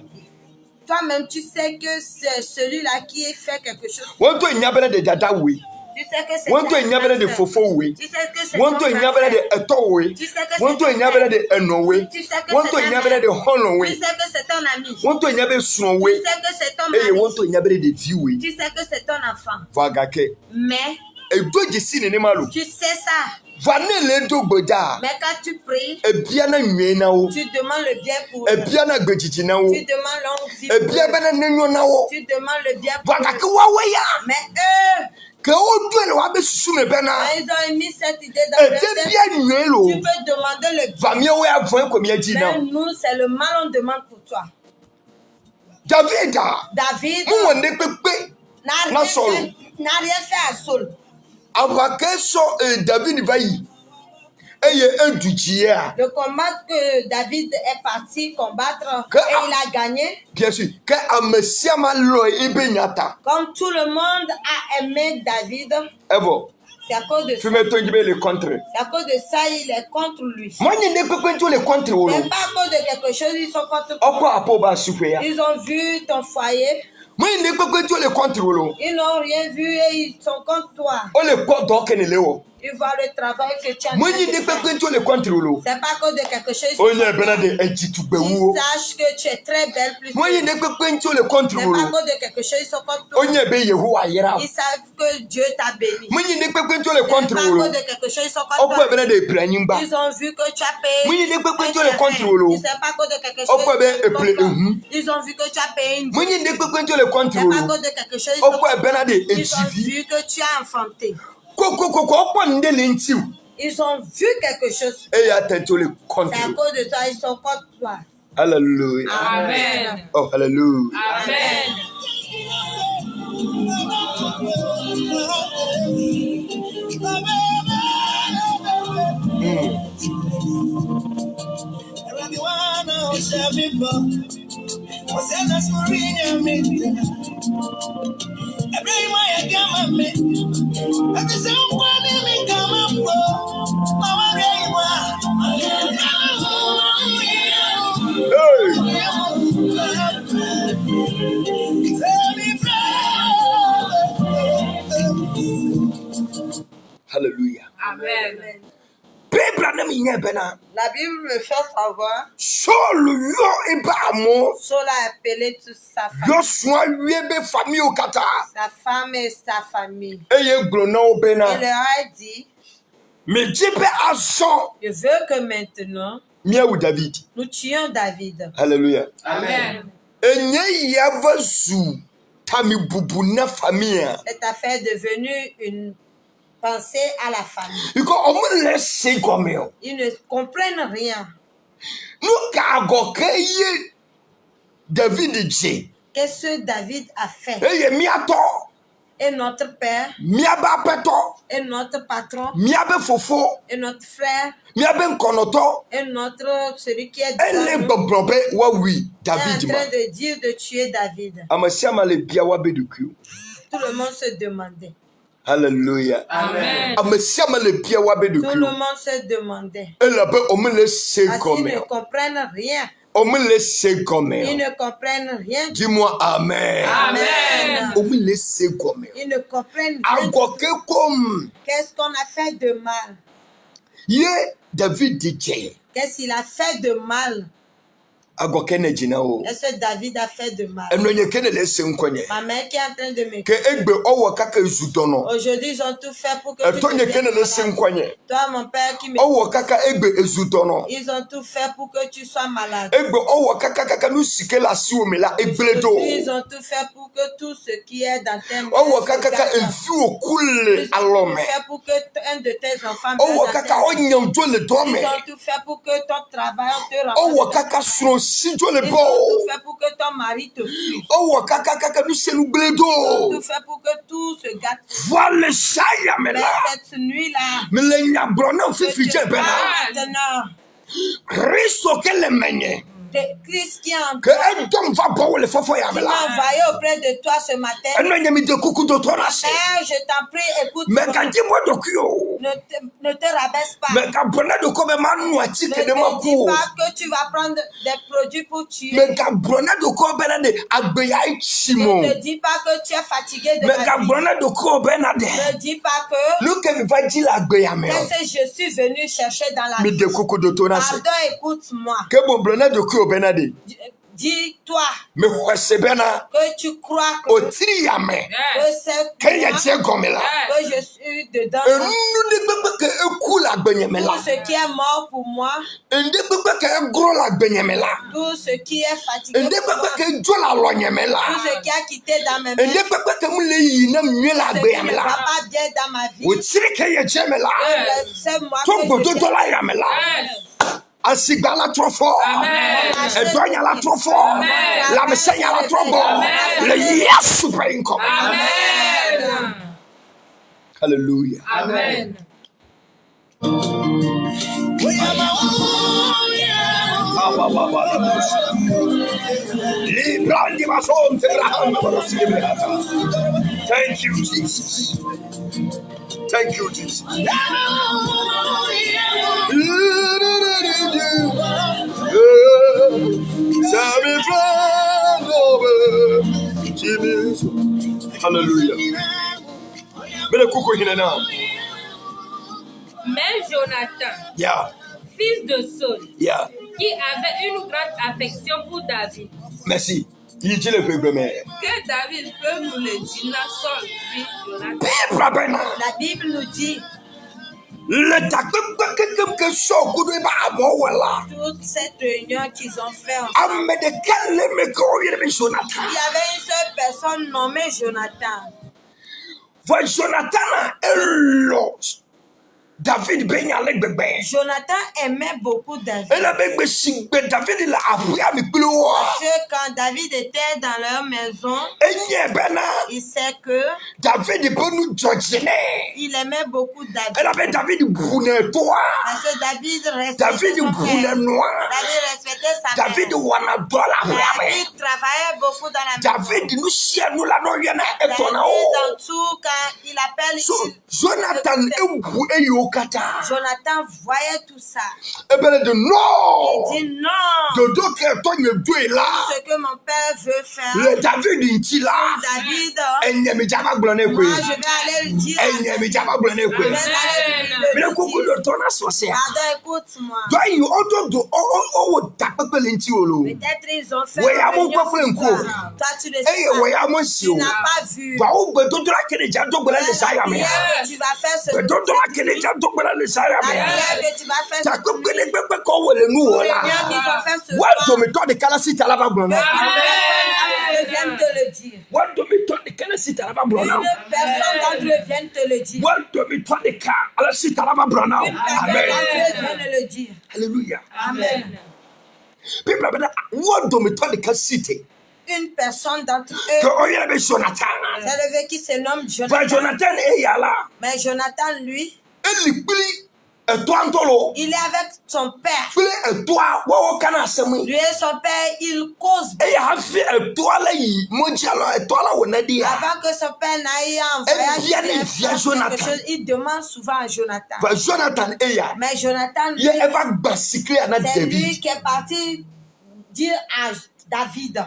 Speaker 3: toi-même tu sais que c'est celui-là qui fait quelque chose.
Speaker 2: Won to nya bere de dada we.
Speaker 3: Tu sais que c'est
Speaker 2: Won to
Speaker 3: ta
Speaker 2: nya bere de
Speaker 3: grande
Speaker 2: fofo we.
Speaker 3: Tu sais que c'est
Speaker 2: Won
Speaker 3: ton
Speaker 2: to nya bere de
Speaker 3: frère.
Speaker 2: eto we.
Speaker 3: Tu sais que
Speaker 2: Won to
Speaker 3: c'est ton
Speaker 2: nya bere
Speaker 3: frère.
Speaker 2: de eno we.
Speaker 3: Tu sais que
Speaker 2: Won
Speaker 3: c'est
Speaker 2: to
Speaker 3: ta
Speaker 2: nya bere de
Speaker 3: mère.
Speaker 2: hono
Speaker 3: Tu
Speaker 2: we.
Speaker 3: sais que c'est ton ami.
Speaker 2: Won to nya be sun
Speaker 3: Tu
Speaker 2: we.
Speaker 3: sais que c'est ton
Speaker 2: Eh won
Speaker 3: mari.
Speaker 2: to nya bere de vi we.
Speaker 3: Tu sais que c'est ton enfant.
Speaker 2: Vaga ke.
Speaker 3: Mais
Speaker 2: E do jesi ne malo.
Speaker 3: tu sais ça.
Speaker 2: Va ne le do gboda.
Speaker 3: Mais quand tu pries,
Speaker 2: E bia na nwe na wo.
Speaker 3: tu demandes le bien pour
Speaker 2: E
Speaker 3: eux.
Speaker 2: bia na gbejiji na wo.
Speaker 3: Tu demandes longue vie
Speaker 2: E
Speaker 3: pour
Speaker 2: bia
Speaker 3: eux.
Speaker 2: be na nenyo na wo.
Speaker 3: Tu demandes le bien pour
Speaker 2: Vaga ke
Speaker 3: eux.
Speaker 2: wa we ya.
Speaker 3: Mais eux,
Speaker 2: Ke o do le wa be susu me be na.
Speaker 3: quand ils ont mis cette idée dans
Speaker 2: E
Speaker 3: leur
Speaker 2: te
Speaker 3: tête,
Speaker 2: bia nwe lo.
Speaker 3: tu peux demander le bien.
Speaker 2: Va mi we avon ko mi aji na.
Speaker 3: Mais nous, c'est le mal on demande pour toi.
Speaker 2: David
Speaker 3: David
Speaker 2: mu wonde pepe.
Speaker 3: n'a
Speaker 2: Na
Speaker 3: rien
Speaker 2: Saul.
Speaker 3: fait- n'a rien fait à Saul.
Speaker 2: Ava ke so David va yi. Eye edujiye a.
Speaker 3: Le combat que David est parti combattre
Speaker 2: Que-
Speaker 3: et il a gagné,
Speaker 2: Bien sûr, que amesia ma lo ibe nyata.
Speaker 3: comme tout le monde a aimé David,
Speaker 2: Evo,
Speaker 3: c'est à cause de ça.
Speaker 2: fume to ngibe le contre.
Speaker 3: C'est à cause de ça, il est contre lui.
Speaker 2: Moi ni ne pepe to le contre wo.
Speaker 3: C'est pas à cause de quelque chose, ils sont contre
Speaker 2: Oko
Speaker 3: toi.
Speaker 2: apo ba sufe ya.
Speaker 3: Ils ont vu ton foyer,
Speaker 2: Moi ni ne pepe to le contre wo.
Speaker 3: ils n'ont rien vu et ils sont contre toi.
Speaker 2: O le ko do ke ne le wo.
Speaker 3: Ils voient le travail que tu as
Speaker 2: Moi
Speaker 3: fait.
Speaker 2: ni ne pepe to le contre wo.
Speaker 3: C'est pas à cause de quelque chose.
Speaker 2: O nya bena de ejitu gbe
Speaker 3: Ils
Speaker 2: wo.
Speaker 3: sachent que tu es très belle plus
Speaker 2: Moi ni
Speaker 3: que
Speaker 2: ne pepe to le contre
Speaker 3: c'est
Speaker 2: wo.
Speaker 3: pas à cause de quelque chose, ils sont contre
Speaker 2: O
Speaker 3: toi.
Speaker 2: nya be Yehowa yira.
Speaker 3: Ils savent que Dieu t'a béni.
Speaker 2: Moi ni ne pepe to le
Speaker 3: C'est
Speaker 2: contre
Speaker 3: pas à
Speaker 2: wo.
Speaker 3: cause de quelque chose, ils sont contre
Speaker 2: Oko
Speaker 3: toi.
Speaker 2: bena de planimba.
Speaker 3: Ils ont vu que tu as payé.
Speaker 2: Moi ni ne pepe
Speaker 3: un
Speaker 2: to le contre
Speaker 3: terrain.
Speaker 2: wo.
Speaker 3: Ils savent pas à cause de quelque chose.
Speaker 2: Oko be
Speaker 3: ils sont
Speaker 2: eple
Speaker 3: contre toi.
Speaker 2: ehun.
Speaker 3: Ils ont vu que tu as payé une
Speaker 2: Moi ni ne pepe to le contre
Speaker 3: c'est pas à
Speaker 2: wo.
Speaker 3: cause de quelque chose. Ils,
Speaker 2: Oko bena de
Speaker 3: ils ont
Speaker 2: ejivi.
Speaker 3: vu que tu as enfanté.
Speaker 2: Koko oko ndele ntiu.
Speaker 3: Ils ont vu quelque chose.
Speaker 2: Et attention le
Speaker 3: C'est à
Speaker 2: contre.
Speaker 3: cause de toi, ils sont contre toi.
Speaker 2: Hallelujah.
Speaker 5: Amen.
Speaker 2: Oh, hallelujah.
Speaker 5: Amen.
Speaker 2: Hey. Hallelujah.
Speaker 5: Amen.
Speaker 2: Bébra na mi nye bena.
Speaker 3: La Bible me fait savoir,
Speaker 2: Solo yo eba mo.
Speaker 3: Saul a appelé toute sa famille,
Speaker 2: Yo soa wiebe famille o kata.
Speaker 3: sa femme et sa famille.
Speaker 2: Eye glo na o
Speaker 3: Il
Speaker 2: bena.
Speaker 3: leur a dit,
Speaker 2: Me jipe ason.
Speaker 3: je veux que maintenant,
Speaker 2: Mia ou David.
Speaker 3: nous tuions David.
Speaker 2: Hallelujah.
Speaker 5: Amen.
Speaker 2: Enye yava zu. Tami bubu na famille.
Speaker 3: Cette affaire est devenue une pensée à la famille.
Speaker 2: Iko omo lese comme yo.
Speaker 3: Ils ne comprennent rien.
Speaker 2: Nou ka go keye David je.
Speaker 3: Qu'est-ce que David a fait?
Speaker 2: Eye miato.
Speaker 3: Et notre père,
Speaker 2: Miaba peto.
Speaker 3: et notre patron,
Speaker 2: Miabe fofo.
Speaker 3: et notre frère,
Speaker 2: Miabe nkonoto.
Speaker 3: et notre celui qui est
Speaker 2: Elle
Speaker 3: devant nous,
Speaker 2: gbogbobe wa wi
Speaker 3: est
Speaker 2: David
Speaker 3: en
Speaker 2: ma.
Speaker 3: train de dire de tuer David.
Speaker 2: Amasiama le bia wa beduku.
Speaker 3: Tout le monde se demandait.
Speaker 2: Hallelujah.
Speaker 5: Amen.
Speaker 2: Amasiama le bia wa
Speaker 3: Tout
Speaker 2: beduku.
Speaker 3: le monde se demandait.
Speaker 2: Elle be omele se
Speaker 3: Parce qu'ils
Speaker 2: comme.
Speaker 3: ne comprennent rien.
Speaker 2: On me laisse
Speaker 3: Ils
Speaker 2: gommer.
Speaker 3: ne comprennent rien.
Speaker 2: Dis-moi amen.
Speaker 4: Amen.
Speaker 2: On me laisse gommer.
Speaker 3: Ils ne comprennent rien.
Speaker 2: Agoke comme.
Speaker 3: Qu'est-ce qu'on a fait de mal?
Speaker 2: Ye David DJ.
Speaker 3: Qu'est-ce qu'il a fait de mal?
Speaker 2: Agoke ne jinao.
Speaker 3: Est-ce que David a fait de mal?
Speaker 2: Enonye kene laisse nkonye.
Speaker 3: Ma mère qui est en train de me
Speaker 2: Ke egbe owo kaka ezudono.
Speaker 3: aujourd'hui, ils ont tout fait pour que tu
Speaker 2: Etonye kene
Speaker 3: deviennes
Speaker 2: laisse
Speaker 3: malade.
Speaker 2: nkonye.
Speaker 3: Toi, mon père qui me
Speaker 2: Owo kaka egbe ezudono.
Speaker 3: ils ont tout fait pour que tu sois malade.
Speaker 2: Egbe owo kaka nu sike la si omela egbledo.
Speaker 3: Aujourd'hui, ils ont tout fait pour que tout ce qui est dans tes mains
Speaker 2: Owo
Speaker 3: se
Speaker 2: kaka
Speaker 3: gâte.
Speaker 2: evi okule
Speaker 3: Ils ont tout
Speaker 2: alome.
Speaker 3: fait pour que un de tes enfants
Speaker 2: Owo
Speaker 3: meure dans tes
Speaker 2: kaka
Speaker 3: mains.
Speaker 2: onyanjo le dome.
Speaker 3: Ils ont tout fait pour que ton travail on te
Speaker 2: Owo
Speaker 3: remplace.
Speaker 2: kaka sro sijo le
Speaker 3: Ils
Speaker 2: bo.
Speaker 3: ont tout fait pour que ton mari te fuit.
Speaker 2: Owo kaka nu senu
Speaker 3: Ils ont
Speaker 2: bledo.
Speaker 3: tout fait pour que tout se gâte.
Speaker 2: Voilà saya
Speaker 3: Mais
Speaker 2: mela.
Speaker 3: cette nuit-là,
Speaker 2: Milenya brona
Speaker 3: je
Speaker 2: fifi
Speaker 3: te
Speaker 2: je bena.
Speaker 3: parle maintenant
Speaker 2: Christo kele menye.
Speaker 3: de Christ qui est en
Speaker 2: Que
Speaker 3: toi.
Speaker 2: edom va bo le fofo ya
Speaker 3: Il m'a
Speaker 2: mela.
Speaker 3: envoyé auprès de toi ce matin.
Speaker 2: Enonye mi de kuku do tona se.
Speaker 3: Père, je t'en prie,
Speaker 2: Me
Speaker 3: écoute-moi.
Speaker 2: ka di mo dokio.
Speaker 3: Ne te rabaisse pas.
Speaker 2: Me ka brona do ko be manu ati
Speaker 3: Ne
Speaker 2: ke de
Speaker 3: te dis
Speaker 2: maku.
Speaker 3: pas que tu vas prendre des produits pour tuer.
Speaker 2: Me ka brona do ko be na de agbeya ichimo.
Speaker 3: Ne te dis pas que tu es fatigué de
Speaker 2: Me
Speaker 3: la
Speaker 2: ka
Speaker 3: vie.
Speaker 2: brona do ko be na de.
Speaker 3: Ne dis pas que
Speaker 2: Look at me va di la agbeya me.
Speaker 3: qu'est-ce que je suis venu chercher dans la
Speaker 2: Mi
Speaker 3: vie.
Speaker 2: de kuku do tona se.
Speaker 3: Pardon, écoute-moi.
Speaker 2: Que bon brona do ko be na de.
Speaker 3: Dis-toi
Speaker 2: Me hwese be na.
Speaker 3: que tu crois que,
Speaker 2: O tiri ya me.
Speaker 3: que c'est
Speaker 2: Ke ya
Speaker 3: moi,
Speaker 2: je gomela.
Speaker 3: que je suis dedans.
Speaker 2: Enu de gbegbe ke eku la agbenye me la.
Speaker 3: Tout ce qui est mort pour moi,
Speaker 2: Ende gbegbe ke egro la agbenye me la.
Speaker 3: tout ce qui est fatigué
Speaker 2: Ende
Speaker 3: pour moi,
Speaker 2: gbegbe ke jo la lonye me la.
Speaker 3: tout ce qui a quitté dans mes mains,
Speaker 2: Ende gbegbe ke mu le yi na mwe la
Speaker 3: ce qui
Speaker 2: agbeya
Speaker 3: ne
Speaker 2: me
Speaker 3: va
Speaker 2: la.
Speaker 3: pas bien dans ma vie,
Speaker 2: O tiri ke ye je me la.
Speaker 3: c'est moi
Speaker 2: To
Speaker 3: que
Speaker 2: gbodo
Speaker 3: je
Speaker 2: to la ya me la. Asigba la trofo. Edonya la trofo. La mesenya la trobo. Le Yesu pe inko.
Speaker 5: Amen.
Speaker 2: Hallelujah.
Speaker 5: Amen.
Speaker 2: Thank you, Jesus. Thank you, Jesus. Hallelujah.
Speaker 5: Mais Jonathan,
Speaker 2: Yeah,
Speaker 5: fils de Saul,
Speaker 2: yeah.
Speaker 5: qui avait une grande affection pour David,
Speaker 2: Merci. Il dit le peuple, mais.
Speaker 4: Que David peut nous le dire, Saul, fils Jonathan.
Speaker 3: La Bible nous dit
Speaker 2: Le takbek que so kudu ba amowela.
Speaker 3: toute cette réunion qu'ils ont fait.
Speaker 2: Amme de kelle me ko yere be Jonathan.
Speaker 3: Il y avait une seule personne nommée Jonathan.
Speaker 2: Va Jonathan ello. David benya le gbegbe.
Speaker 3: Jonathan aimait beaucoup David.
Speaker 2: Et la gbegbe sigbe David la apria mi glo.
Speaker 3: Parce que quand David était dans leur maison,
Speaker 2: Enye bena
Speaker 3: il sait que
Speaker 2: David peut nous judger.
Speaker 3: il aimait beaucoup David.
Speaker 2: Elle avait David brune toi.
Speaker 3: Parce que David respectait
Speaker 2: David
Speaker 3: son
Speaker 2: brune
Speaker 3: père.
Speaker 2: noir.
Speaker 3: David respectait sa
Speaker 2: David
Speaker 3: mère.
Speaker 2: wana dola brame.
Speaker 3: David travaillait beaucoup dans la maison.
Speaker 2: David nous sia nous la no yena
Speaker 3: David
Speaker 2: etona o.
Speaker 3: dans tout, quand il appelle,
Speaker 2: So Jonathan ewu eyokata.
Speaker 3: Jonathan voyait tout ça.
Speaker 2: Ebele de
Speaker 3: Il
Speaker 2: non.
Speaker 3: dit non,
Speaker 2: Dodo ke to nye dwe la.
Speaker 3: ce que mon père veut faire.
Speaker 2: Le David inti la.
Speaker 3: David,
Speaker 2: Enye mi jaba glone kwe.
Speaker 3: moi je vais aller le dire.
Speaker 2: Enye mi jaba glone
Speaker 3: Je
Speaker 2: kwe.
Speaker 3: vais aller
Speaker 2: Mele
Speaker 3: le
Speaker 2: kuku
Speaker 3: dire.
Speaker 2: do tona sose.
Speaker 3: Pardon, écoute-moi.
Speaker 2: Do yi odo do o takpekele nti olo.
Speaker 3: Peut-être ils ont fait
Speaker 2: Ouais,
Speaker 3: une
Speaker 2: à mon
Speaker 3: réunion
Speaker 2: peuple,
Speaker 3: sur
Speaker 2: un
Speaker 3: toi.
Speaker 2: coup.
Speaker 3: Toi, tu ne sais
Speaker 2: Eye
Speaker 3: pas.
Speaker 2: we ya mo si
Speaker 3: Tu
Speaker 2: o.
Speaker 3: n'as pas vu.
Speaker 2: Ba o gbe dodo la kele ja do gbele le saya me.
Speaker 3: La prière que tu vas faire ce
Speaker 2: Gbe dodo la kele ja do gbele le saya
Speaker 3: La
Speaker 2: me.
Speaker 3: prière que tu vas faire ce
Speaker 2: Takpekele gbegbe ko wole nu o
Speaker 3: prière
Speaker 2: la.
Speaker 3: qu'ils ont fait ce
Speaker 2: Wa
Speaker 3: soir.
Speaker 2: do mi to de kala si talaba glona.
Speaker 3: Une personne vienne te le dire.
Speaker 2: Wa do mi to de kala si talaba glona.
Speaker 3: Une personne d'entre eux vienne te le dire.
Speaker 2: Wa do mi to de ka ala si talaba glona.
Speaker 3: Une personne
Speaker 2: Amen.
Speaker 3: d'entre eux vienne le dire.
Speaker 2: Hallelujah.
Speaker 3: Amen.
Speaker 2: People are better. Wa do mi to de ka city.
Speaker 3: Une personne d'entre
Speaker 2: Que
Speaker 3: eux,
Speaker 2: oyele be Jonathan.
Speaker 3: c'est le qui se nomme
Speaker 2: Va
Speaker 3: Jonathan.
Speaker 2: Jonathan e ya la.
Speaker 3: Mais Jonathan, lui,
Speaker 2: Eli pili eto antolo.
Speaker 3: il est avec son père.
Speaker 2: Pili eto a wo kana asemi.
Speaker 3: Lui et son père, ils causent
Speaker 2: E ya hafi eto ala yi moji ala eto ala wona dia.
Speaker 3: avant que son père n'aille en voyage.
Speaker 2: bien,
Speaker 3: il
Speaker 2: il
Speaker 3: fasse
Speaker 2: vient
Speaker 3: quelque
Speaker 2: Jonathan.
Speaker 3: chose, il demande souvent à Jonathan.
Speaker 2: Va Jonathan e ya.
Speaker 3: Mais Jonathan, lui,
Speaker 2: Ye eva basikle ana
Speaker 3: c'est lui
Speaker 2: David.
Speaker 3: qui est parti dire à David.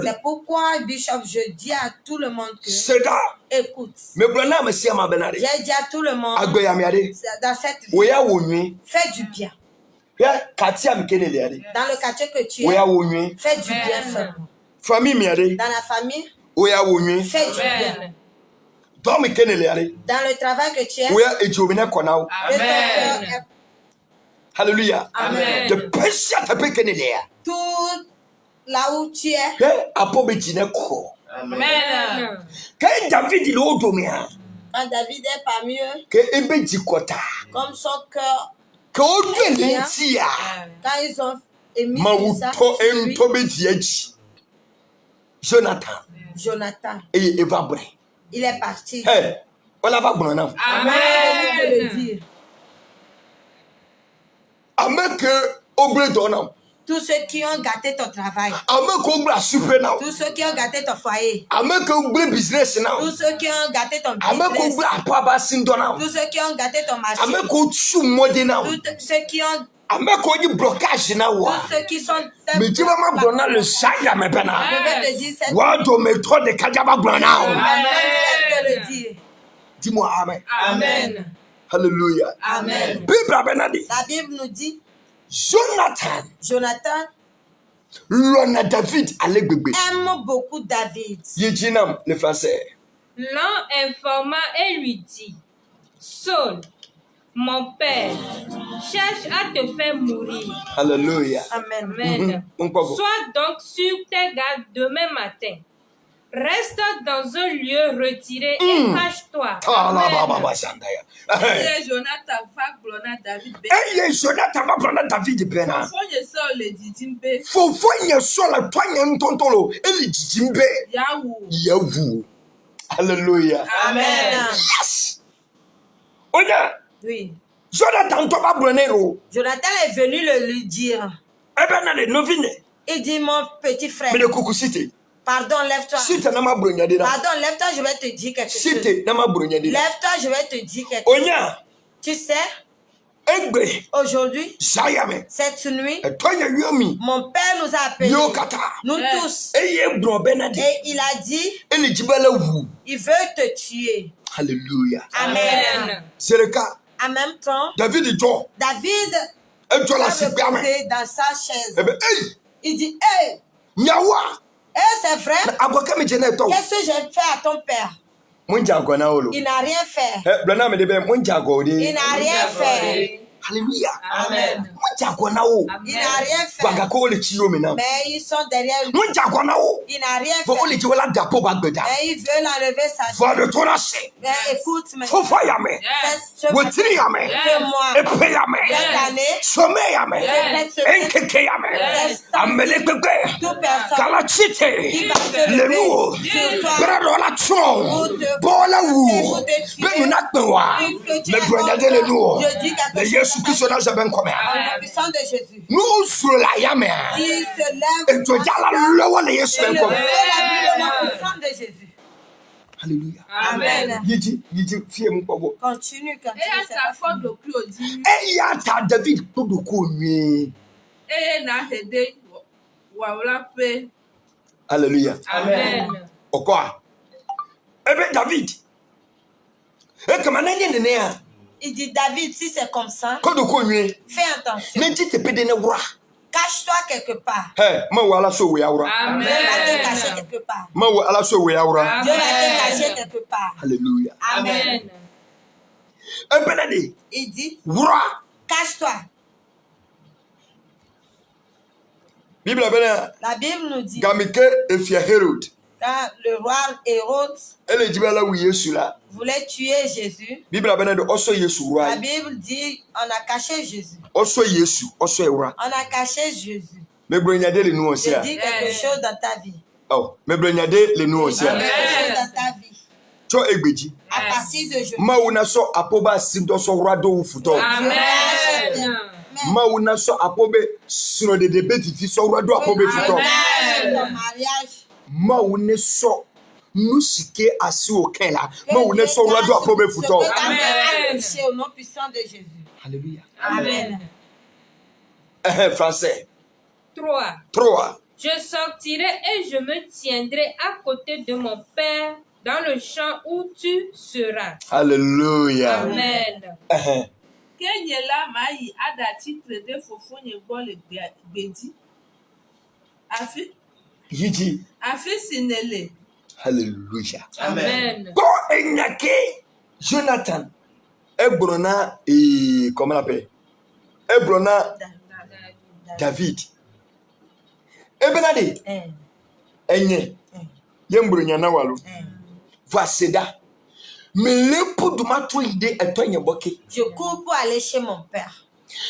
Speaker 3: C'est pourquoi, Bishop, je dis à tout le monde que, écoute, j'ai dit à tout le monde, dans cette vie, fais du bien. Dans le quartier que tu es, fais du bien seulement. Dans la famille, fais du bien. Dans le travail que tu es,
Speaker 4: Amen.
Speaker 2: Alléluia.
Speaker 4: Amen.
Speaker 3: Tout là où tu es,
Speaker 4: Amen.
Speaker 2: Quand David
Speaker 3: est parmi eux, comme son cœur, quand ils ont émis ça sur lui, Jonathan, il est parti.
Speaker 4: Amen.
Speaker 3: Le dire. Tous ceux qui ont gâté ton travail, tous ceux qui ont gâté ton foyer, tous ceux qui ont gâté ton business, tous ceux qui ont gâté ton marché, tous ceux qui ont
Speaker 2: blocage
Speaker 3: tous ceux qui sont
Speaker 2: mais tu vas m'abonner le sac à mes peines.
Speaker 3: je vais te dire cette
Speaker 2: Wado me trop de kajaba blanao.
Speaker 3: je vais le dire.
Speaker 2: Dis-moi amen.
Speaker 4: Amen.
Speaker 2: Alléluia.
Speaker 3: Amen.
Speaker 2: La
Speaker 3: Bible nous dit
Speaker 2: Jonathan
Speaker 3: Jonathan
Speaker 2: David
Speaker 3: aime beaucoup David.
Speaker 2: Yejinam le français.
Speaker 5: L'un informa et lui dit, Saul, mon père, cherche à te faire mourir.
Speaker 2: Alléluia.
Speaker 3: Amen.
Speaker 5: Amen. Sois donc sur tes gardes demain matin. Reste dans un lieu retiré et cache-toi.
Speaker 4: Et Jonathan va blonner David Bena. Foye Saul le didimbe.
Speaker 2: Fofoye Saul toanye ntontolo eli didimbe. Yawu. Alléluia.
Speaker 4: Amen.
Speaker 2: Yes. Oya.
Speaker 3: Oui.
Speaker 2: Jonathan va blonner.
Speaker 3: Jonathan est venu le lui dire. Il dit mon petit frère.
Speaker 2: Mais le coucoucité.
Speaker 3: Pardon, lève-toi. Pardon, lève-toi, je vais te dire quelque chose. Lève-toi, je vais te dire quelque chose. Tu sais, aujourd'hui, cette nuit, mon père nous a appelés, nous tous, et il a dit, il veut te tuer.
Speaker 2: Alléluia.
Speaker 3: Amen.
Speaker 2: C'est le cas.
Speaker 3: En même temps,
Speaker 2: David
Speaker 3: a reposé dans sa chaise. Il dit, hey, c'est vrai. Qu'est-ce que j'ai fait à ton père? Il n'a rien fait. Il n'a rien fait.
Speaker 2: Alléluia.
Speaker 4: Amen.
Speaker 3: Il n'a rien fait. Mais ils sont derrière lui. Il n'a rien fait. Mais il veut l'enlever sa vie. Mais écoute, mais fais-moi. Toute personne qui va se lever sur toi, je dis quelque chose. La puissance de Jésus.
Speaker 2: Nous sur la yame.
Speaker 3: Il se lève.
Speaker 2: Et tu as
Speaker 3: la puissance de Jésus.
Speaker 2: Alléluia.
Speaker 4: Amen.
Speaker 3: Continue.
Speaker 4: Et ta faute le plus odi.
Speaker 2: Et ya ta David tout de connu.
Speaker 4: Et na hede wawla pe.
Speaker 2: Alléluia.
Speaker 4: Amen.
Speaker 2: Pourquoi? Eh bien David. Et comment n'est-ce
Speaker 3: il dit David, si c'est comme ça, fais attention. Cache-toi quelque part.
Speaker 4: Amen.
Speaker 3: Dieu va te cacher quelque part. Dieu va te cacher quelque part.
Speaker 2: Alléluia.
Speaker 3: Amen. Il dit, cache-toi. La Bible nous dit, quand le roi Hérode voulait tuer Jésus, la Bible dit on a caché Jésus. On a caché Jésus. Je dis quelque chose dans ta vie. Quelque chose dans ta vie. À partir de aujourd'hui.
Speaker 4: Amen.
Speaker 2: Mauna so apobe sino de beti so rado apobe fito.
Speaker 3: Mariage.
Speaker 2: Mauna so nusike asi okela. Mauna so rado apobe fito.
Speaker 3: Amen. Au nom puissant de Jésus.
Speaker 2: Alléluia.
Speaker 3: Amen.
Speaker 2: Français.
Speaker 5: 3. Je sortirai et je me tiendrai à côté de mon Père dans le champ où tu seras.
Speaker 2: Alléluia.
Speaker 5: Amen.
Speaker 4: Kenyela mayi adati trede fofonye gbole gbedi. Afi sinele.
Speaker 2: Alléluia.
Speaker 5: Amen.
Speaker 2: Bon, enyake Jonathan. Ebrona comment on l'appelle? Ebrona David. Ebenade. Enye. Yembronya na walu. Vaseda. Mais le pour de ma trouille de etogne boké.
Speaker 3: Je cours pour aller chez mon père.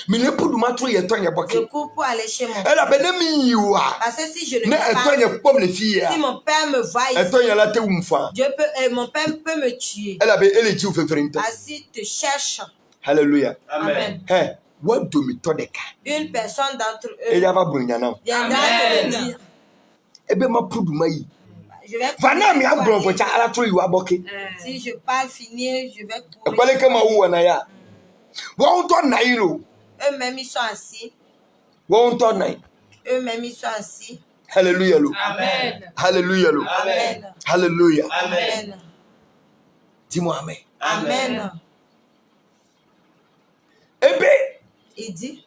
Speaker 2: Mais le pour de ma trouille etogne boké.
Speaker 3: Je cours pour aller chez mon père.
Speaker 2: Elle a benemi wa.
Speaker 3: Parce que si je ne
Speaker 2: mais etogne comme les filles.
Speaker 3: Si mon père me voit ici,
Speaker 2: etogne la te umfa.
Speaker 3: Mon père peut me tuer.
Speaker 2: Elle est tu fait frente.
Speaker 3: Ainsi te cherche.
Speaker 2: Alléluia.
Speaker 3: Amen.
Speaker 2: Hey, what do me to deka?
Speaker 3: Une personne d'entre eux
Speaker 2: et va viendra
Speaker 3: te le dire.
Speaker 2: Ebe ma pudu mai.
Speaker 3: Je vais si je parle finir, je vais courir. Eux-mêmes ils sont assis. Eux-mêmes ils sont assis.
Speaker 2: Alléluia.
Speaker 5: Amen.
Speaker 2: Alléluia.
Speaker 3: Amen.
Speaker 2: Alléluia.
Speaker 3: Amen.
Speaker 2: Dis-moi amen.
Speaker 3: Amen.
Speaker 2: Ebe.
Speaker 3: Il dit.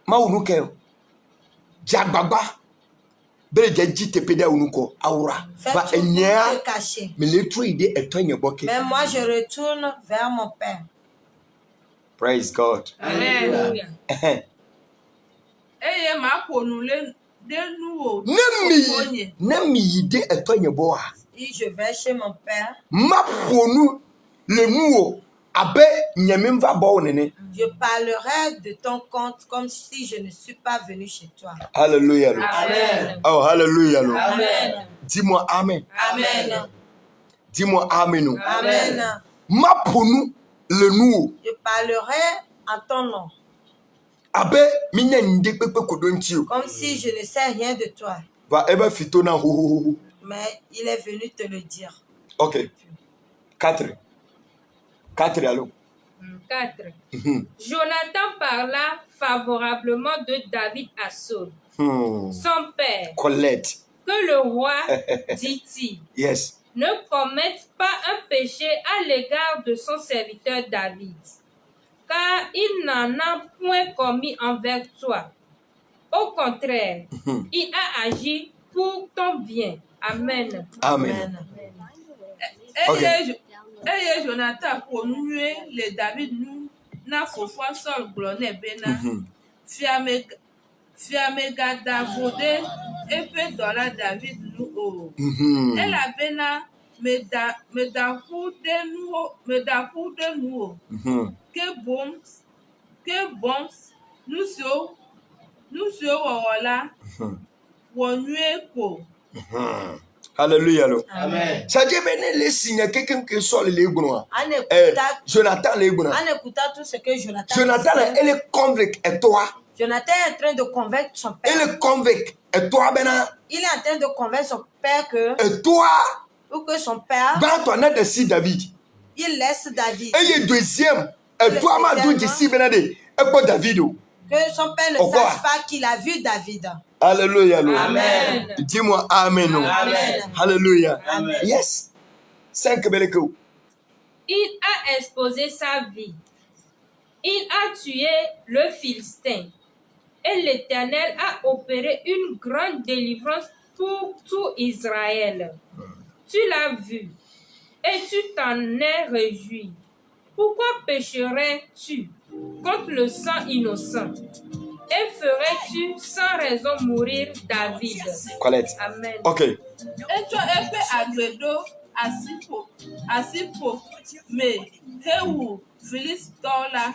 Speaker 2: Maunuke. Jagbagba. Mais moi
Speaker 3: je retourne vers mon père.
Speaker 2: Praise God.
Speaker 5: Alléluia.
Speaker 3: Si je vais chez mon père, je parlerai de ton compte comme si je ne suis pas venu chez toi.
Speaker 2: Alléluia.
Speaker 5: Amen.
Speaker 2: Oh, alléluia.
Speaker 5: Amen.
Speaker 2: Dis-moi amen.
Speaker 3: Amen.
Speaker 2: Dis-moi amen.
Speaker 3: Amen. Je parlerai en ton nom. Comme si je ne sais rien de toi. Mais il est venu te le dire.
Speaker 2: Ok. 4, allô.
Speaker 5: 4. Jonathan parla favorablement de David à Saul, son père.
Speaker 2: Colette.
Speaker 5: Que le roi, dit-il,
Speaker 2: yes,
Speaker 5: ne commette pas un péché à l'égard de son serviteur David, car il n'en a point commis envers toi. Au contraire, il a agi pour ton bien. Amen.
Speaker 2: Amen. Okay.
Speaker 4: Eye Jonathan pour nous le David nous na fofo Saul glone bena fiame gada vode epe dola David nous o elle a bena me da pour de nous que bon nous voilà wonue ko.
Speaker 2: Alléluia.
Speaker 3: Amen.
Speaker 2: Ça dit ben les signes quelqu'un qui soit les gounois. Jonathan les gounois.
Speaker 3: En écoutant tout ce que
Speaker 2: Jonathan elle est convaincu et toi.
Speaker 3: Jonathan est en train de convaincre son père.
Speaker 2: Elle est convaincu et toi bena.
Speaker 3: Il est en train de convaincre son père que.
Speaker 2: Et toi.
Speaker 3: Ou que son père.
Speaker 2: Ben toi n'a de si David.
Speaker 3: Il laisse David.
Speaker 2: Et le deuxième. Et toi m'a dit d'ici benade. Et pas David.
Speaker 3: Que son père ne sache pas qu'il a vu David.
Speaker 2: Alléluia.
Speaker 5: Amen.
Speaker 2: Dis-moi amen.
Speaker 3: Amen.
Speaker 2: Alléluia.
Speaker 3: Amen.
Speaker 2: Yes. 5 beleko.
Speaker 5: Il a exposé sa vie. Il a tué le Philistin. Et l'Éternel a opéré une grande délivrance pour tout Israël. Tu l'as vu et tu t'en es réjoui. Pourquoi pécherais-tu contre le sang innocent? Et ferais-tu sans raison mourir David?
Speaker 2: Colette.
Speaker 5: Amen.
Speaker 2: Ok.
Speaker 4: Et tu as fait agredo asipo me hewu Philistola.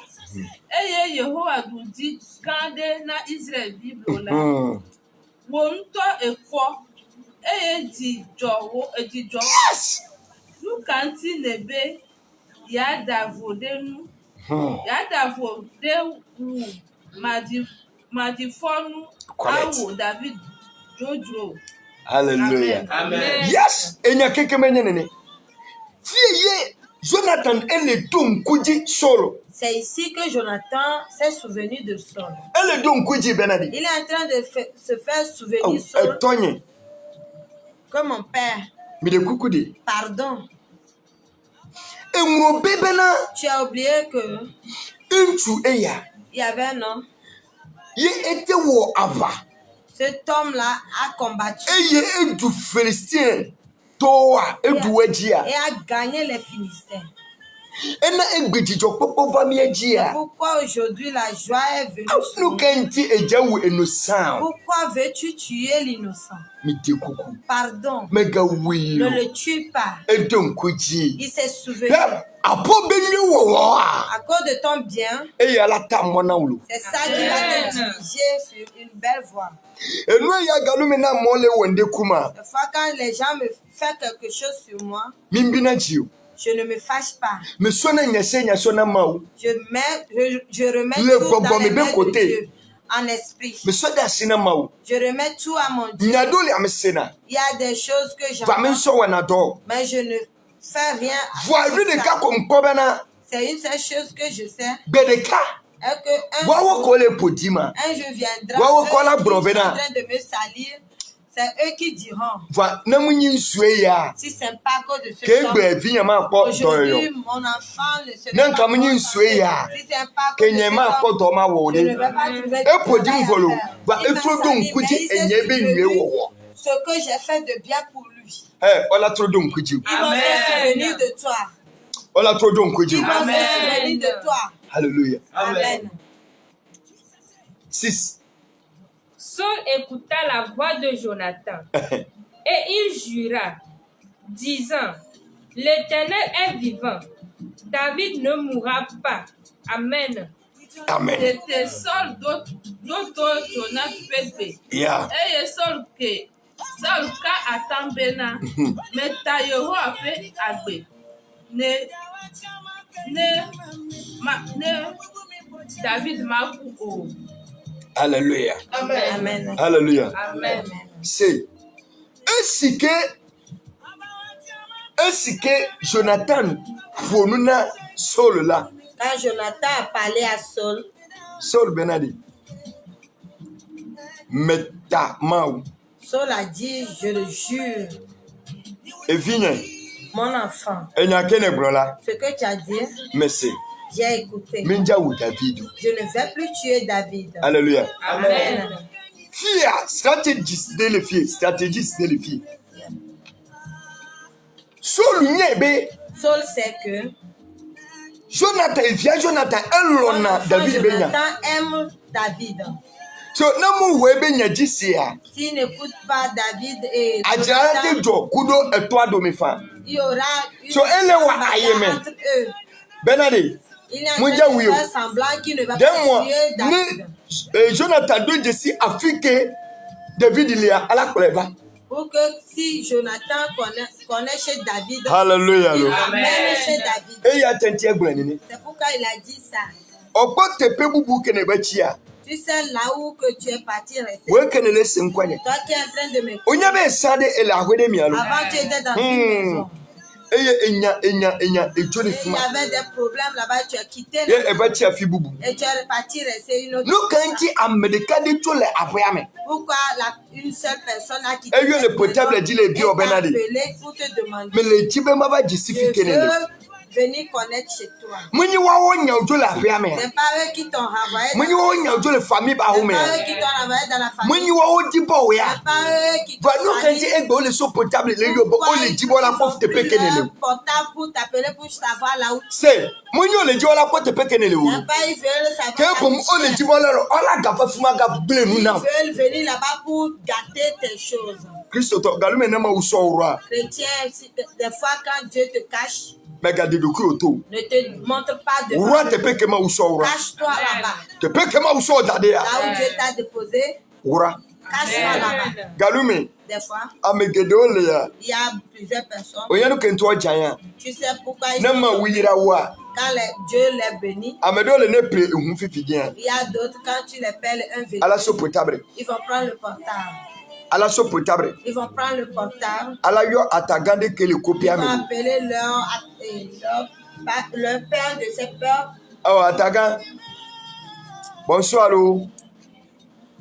Speaker 4: Eye Yehowa dudi kande na Israel Bible la. Wonto ekwo. Eye di jowo.
Speaker 2: Yes.
Speaker 4: Nu kanti nebe ya davodenu. Ya davode wu madifonu awo David Jojo.
Speaker 2: Alléluia.
Speaker 4: Amen.
Speaker 2: Yes. Et il y a quelqu'un qui m'a dit, Jonathan, elle est tout coudi solo.
Speaker 3: C'est ici que Jonathan s'est souvenu de Saul.
Speaker 2: Il est
Speaker 3: en train de se faire souvenir Saul que mon père. Pardon. Tu as oublié que il y avait un homme. Cet homme-là a combattu et a gagné les Philistins. Pourquoi aujourd'hui la joie est venue sur nous? Pourquoi veux-tu tuer l'innocent? Pardon. Ne le tue pas. Il s'est souvenu. À cause de ton bien, c'est ça qui va te diriger sur une belle voie. Des fois, quand les gens me font quelque chose sur moi, je ne me fâche pas. Je remets tout dans les mains de Dieu en esprit. Je remets tout à mon Dieu. Il y a des choses que j'entends, mais je ne fais rien. C'est une seule chose que je sais. Un jour viendra, eux qui sont en train de me salir, c'est eux qui diront si c'est pas à cause de ce temps. Aujourd'hui, mon enfant ne se met pas si c'est pas à cause de ce temps, je ne vais pas trouver ce que j'ai fait de bien pour lui. Ils vont se souvenir de toi. Ils vont se souvenir de toi.
Speaker 2: Alléluia.
Speaker 3: Amen.
Speaker 2: 6.
Speaker 5: Saul écouta la voix de Jonathan et il jura, disant, l'Éternel est vivant, David ne mourra pas. Amen.
Speaker 2: Amen.
Speaker 4: C'était Saul d'autres Jonathan Pépé. Et Saul ka atambena, mais tayo ape agbe. Ne David Makou.
Speaker 2: Alléluia.
Speaker 3: Amen.
Speaker 2: Alléluia.
Speaker 3: Amen.
Speaker 2: C'est ainsi que Jonathan fonuna Saul là.
Speaker 3: Quand Jonathan a parlé à Saul,
Speaker 2: Saul Benadi. Metamaou.
Speaker 3: Saul a dit, je le jure.
Speaker 2: Et vigne.
Speaker 3: Mon enfant.
Speaker 2: Et n'a qu'un là.
Speaker 3: Ce que tu as dit.
Speaker 2: Merci.
Speaker 3: J'ai écouté.
Speaker 2: Je
Speaker 3: ne vais plus tuer David.
Speaker 2: Alléluia.
Speaker 3: Amen.
Speaker 2: Fia, stratégie de les filles. Saul
Speaker 3: sait que
Speaker 2: Jonathan David
Speaker 3: aime David.
Speaker 2: So namu webe nyajisia.
Speaker 3: S'il n'écoute pas David et
Speaker 2: Ajarate jo kudo etwa do mefa.
Speaker 3: Il y aura
Speaker 2: so elewa ayeme. Benade.
Speaker 3: Il y a un semblant qui ne va pas tuer David.
Speaker 2: Jonathan doit jesi afrique David il y a à la coleva.
Speaker 3: Pour que si Jonathan connaît chez David,
Speaker 2: Hallelujah.
Speaker 3: Il amène chez David. C'est pourquoi il a dit ça. Tu sais là où que tu es parti rester. Toi qui es en train de me avant tu étais dans une maison. Et il y avait des problèmes là-bas, tu as quitté et tu es reparti rester une autre fois. Pourquoi une seule personne a quitté le potable dit les vieux pour te demander je veux venir connaître chez toi. C'est pas eux qui t'ont renvoyé c'est pas eux qui t'ont renvoyé dans la famille. C'est pas eux qui t'ont un portable pour t'appeler pour savoir là où tu es. C'est pas ils veulent venir là-bas pour gâter tes choses. Chrétien, des fois quand Dieu te cache, ne te montre pas devant. Cache-toi là-bas. Là où Dieu t'a déposé, cache-toi là-bas. Des fois, il y a plusieurs personnes. Tu sais pourquoi ils sont quand Dieu les bénit. Il y a d'autres, quand tu les pelles un véhicule, ils vont prendre le portable. Ils vont prendre le portable. Ils vont appeler leur père de ses peurs
Speaker 2: Oh, attaquant. Bonsoir, lo.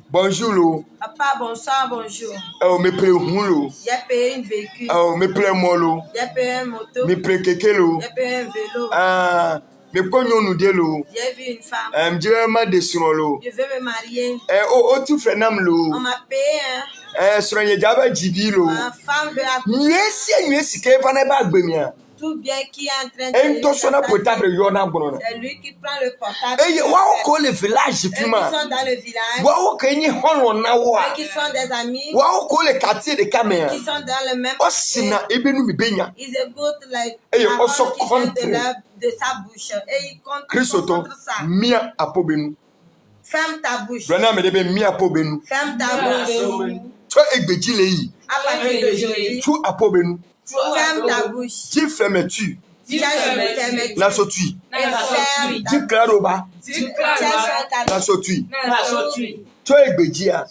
Speaker 2: Bonjour, lo.
Speaker 3: Papa, bonsoir, bonjour.
Speaker 2: Oh, me plaît lo.
Speaker 3: J'ai payé une véhicule.
Speaker 2: Oh, me plaît moi, lo.
Speaker 3: J'ai payé une moto.
Speaker 2: Me plaît keke, lo.
Speaker 3: J'ai payé un vélo.
Speaker 2: Ah, me pognon nous de lo.
Speaker 3: J'ai vu une femme.
Speaker 2: Je ma desino lo.
Speaker 3: Je veux me marier.
Speaker 2: Oh, tu fais nam lo.
Speaker 3: On m'a payé, hein.
Speaker 2: Soigné d'aba jibi lo.
Speaker 3: Ma femme veut
Speaker 2: Nyesi ke vana ba gbemia.
Speaker 3: tout bien qui est en train
Speaker 2: En to sona potable yo na gbono.
Speaker 3: C'est lui qui prend le portable.
Speaker 2: Wa ko le village
Speaker 3: Eux qui
Speaker 2: fima.
Speaker 3: sont dans le village.
Speaker 2: Wa ko nyi hono na wa.
Speaker 3: Eux qui sont des amis.
Speaker 2: Wa ko le quartier de Cameroun.
Speaker 3: Qui sont dans le même
Speaker 2: Osina ebenu mi benya.
Speaker 3: Ils écoutent like
Speaker 2: Also
Speaker 3: parole qui vient de sa bouche. Et ils comptent
Speaker 2: Christo
Speaker 3: contre ça.
Speaker 2: mia apobenu.
Speaker 3: Ferme ta bouche.
Speaker 2: Brana me debe mia apobenu.
Speaker 3: Ferme ta bouche.
Speaker 2: To egbeji le yi.
Speaker 3: À partir d'aujourd'hui,
Speaker 2: Tu apobenu.
Speaker 3: ferme ta bouche.
Speaker 2: Ti fermetu.
Speaker 3: Ferme
Speaker 2: Na so tu.
Speaker 3: ta
Speaker 2: Ti claro ba.
Speaker 3: bouche.
Speaker 2: Na so tu. To egbeji a.
Speaker 3: À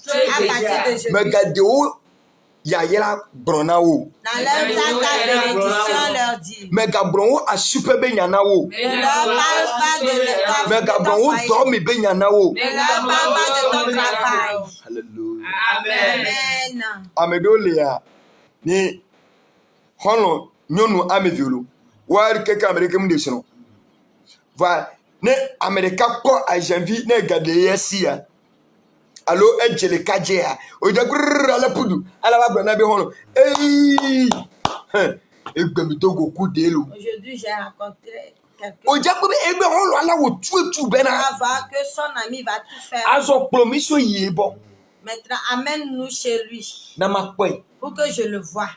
Speaker 3: partir d'aujourd'hui,
Speaker 2: Me gade o ya yera brona o.
Speaker 3: dans leur ta bénédiction leur dit.
Speaker 2: Me ga bron o a super be nyana o.
Speaker 3: Ne leur parle pas de
Speaker 2: Me ga bron o
Speaker 3: ton
Speaker 2: do mi be nyana o.
Speaker 3: Ne leur parle pas de ton travail.
Speaker 2: Hallelujah.
Speaker 3: Amen.
Speaker 2: Amedolia ni hono nyonu ameviolo. Wa keke Amerika mu desino. Va ne Amerika ko a janvier ne gade yesia. Allo ejele kajea. O de ala pudu. Ala ba brana be hono. Egbemi dogo ku de lo.
Speaker 3: Aujourd'hui, j'ai rencontré quelqu'un.
Speaker 2: O jago be egbe hono ala wo tu bena.
Speaker 3: On va voir que son ami va tout faire.
Speaker 2: Azo promiso yebo.
Speaker 3: Maintenant, amène-nous chez lui
Speaker 2: Na makwe.
Speaker 3: pour que je le voie.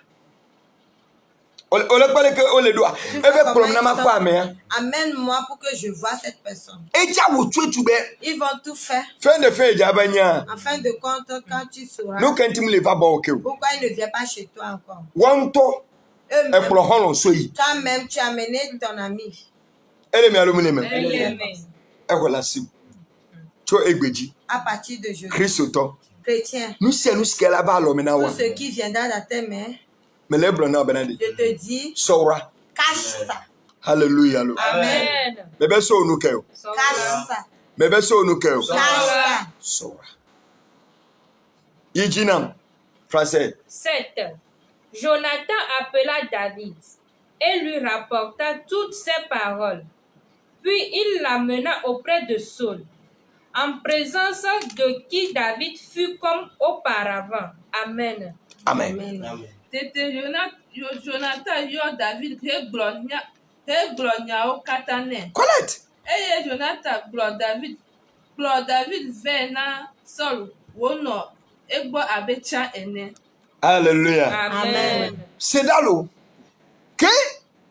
Speaker 2: Ole pale ke ole doa. Ebe prom na makwa ame.
Speaker 3: Amène-moi pour que je voie cette personne.
Speaker 2: Eja wo tu be.
Speaker 3: Ils vont tout faire.
Speaker 2: Fin de fin jabanya.
Speaker 3: En fin de compte, quand tu sauras
Speaker 2: No kentim le va ba oke.
Speaker 3: pourquoi il ne vient pas chez toi encore.
Speaker 2: Wanto e
Speaker 3: Eux-mêmes,
Speaker 2: pro hono so yi.
Speaker 3: toi-même, tu as amené ton ami.
Speaker 2: Ele mi alumni me.
Speaker 5: Amen.
Speaker 2: E ko la sim. To egbeji.
Speaker 3: À partir de aujourd'hui,
Speaker 2: Christo to.
Speaker 3: chrétien,
Speaker 2: Nous skela ba lo me na
Speaker 3: tout
Speaker 2: wa.
Speaker 3: ce qui viendra dans tes mains,
Speaker 2: Me le bro na benadi.
Speaker 3: je te dis,
Speaker 2: Sora.
Speaker 3: cache ça.
Speaker 2: Hallelujah lo.
Speaker 5: Amen.
Speaker 2: Bebe so onu ke o.
Speaker 3: Cache ça.
Speaker 2: Bebe so onu ke o.
Speaker 3: Cache ça.
Speaker 2: Sora. Yijinam français.
Speaker 5: 7. Jonathan appela David et lui rapporta toutes ces paroles. Puis il l'amena auprès de Saul, en présence de qui David fut comme auparavant. Amen.
Speaker 2: Amen.
Speaker 4: Tete Jonathan yo David gblɔ nyawo katã nɛ.
Speaker 2: Colette.
Speaker 4: Eye Jonathan gblɔ David vɛ na Saul wònɔ egbɔ abe tsã ene.
Speaker 2: Hallelujah.
Speaker 5: Amen.
Speaker 2: C'est dalo. Que